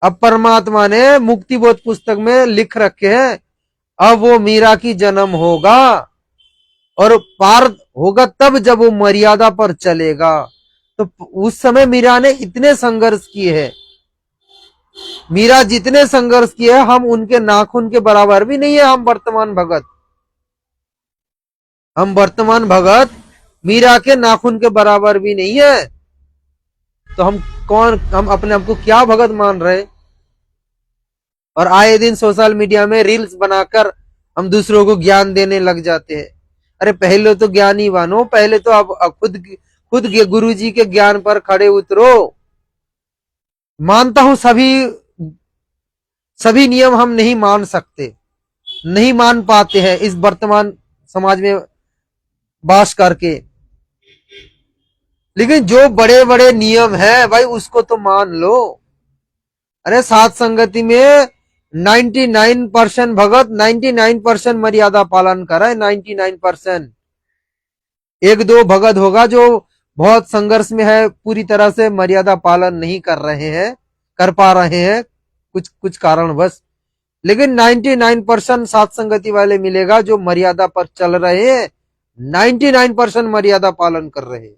अब परमात्मा ने मुक्ति बोध पुस्तक में लिख रखे हैं, अब वो मीरा की जन्म होगा और पार होगा तब जब वो मर्यादा पर चलेगा। तो उस समय मीरा ने इतने संघर्ष किए हैं। मीरा जितने संघर्ष किए हैं, हम उनके नाखून के बराबर भी नहीं है। हम वर्तमान भगत, हम वर्तमान भगत मीरा के नाखून के बराबर भी नहीं है। तो हम अपने आप को क्या भगत मान रहे। और आए दिन सोशल मीडिया में रील्स बनाकर हम दूसरों को ज्ञान देने लग जाते हैं। अरे पहले तो ज्ञानी बनो, पहले तो आप खुद के गुरु जी के ज्ञान पर खड़े उतरो। मानता हूं सभी नियम हम नहीं मान सकते, नहीं मान पाते हैं इस वर्तमान समाज में वास करके, लेकिन जो बड़े बड़े नियम है भाई उसको तो मान लो। अरे साथ संगति में 99% भगत 99% मर्यादा पालन कर रहा है। 99%। एक दो भगत होगा जो बहुत संघर्ष में है, पूरी तरह से मर्यादा पालन नहीं कर रहे हैं, कर पा रहे हैं कुछ कुछ कारणवश। लेकिन 99% साथ संगति वाले मिलेगा जो मर्यादा पर चल रहे हैं, 99% मर्यादा पालन कर रहे हैं।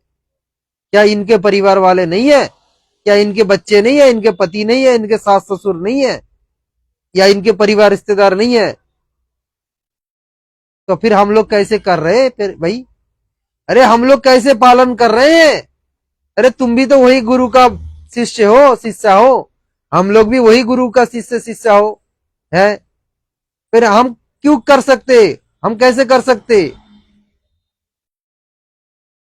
क्या इनके परिवार वाले नहीं है? क्या इनके बच्चे नहीं है? इनके पति नहीं है? इनके सास ससुर नहीं है? या इनके परिवार रिश्तेदार नहीं है? तो फिर हम लोग कैसे कर रहे हैं फिर भाई? अरे हम लोग कैसे पालन कर रहे हैं? अरे तुम भी तो वही गुरु का शिष्य हो, शिष्या हो। हम लोग भी वही गुरु का शिष्य शिष्या हो है। फिर हम क्यों कर सकते? हम कैसे कर सकते?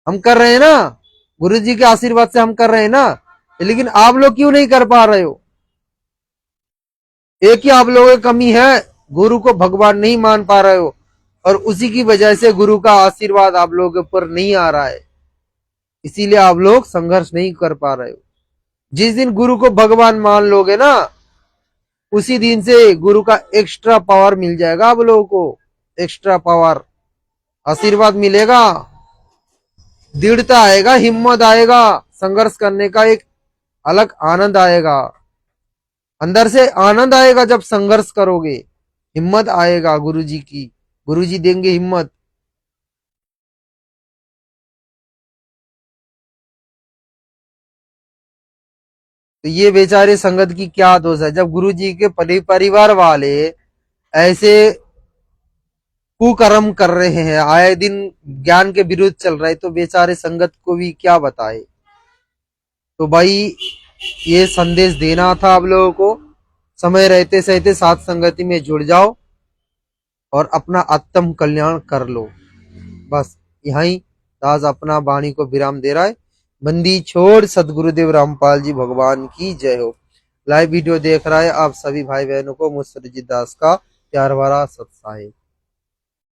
हम कर रहे हैं ना, गुरु जी के आशीर्वाद से हम कर रहे हैं ना। लेकिन आप लोग क्यों नहीं कर पा रहे हो? एक ही आप लोगों की कमी है, गुरु को भगवान नहीं मान पा रहे हो, और उसी की वजह से गुरु का आशीर्वाद आप लोगों के ऊपर नहीं आ रहा है। इसीलिए आप लोग संघर्ष नहीं कर पा रहे हो। जिस दिन गुरु को भगवान मान लोगे ना, उसी दिन से गुरु का एक्स्ट्रा पावर मिल जाएगा आप लोगों को। एक्स्ट्रा पावर, आशीर्वाद मिलेगा। दृढ़ता आएगा, हिम्मत आएगा, संघर्ष करने का एक अलग आनंद आएगा। अंदर से आनंद आएगा जब संघर्ष करोगे, हिम्मत आएगा गुरुजी की, गुरुजी देंगे हिम्मत। तो ये बेचारे संगत की क्या दोष है, जब गुरुजी के परिवार वाले ऐसे कुकर्म कर रहे हैं, आए दिन ज्ञान के विरुद्ध चल रहे, तो बेचारे संगत को भी क्या बताए। तो भाई ये संदेश देना था आप लोगों को, समय रहते सहते साथ संगति में जुड़ जाओ और अपना आत्म कल्याण कर लो। बस यहीं दास अपना वाणी को विराम दे रहा है। बंदी छोड़ सदगुरुदेव रामपाल जी भगवान की जय हो। लाइव वीडियो देख रहा है आप सभी भाई बहनों को मुझ सुरजीत दास का प्यार भरा सत साहिब।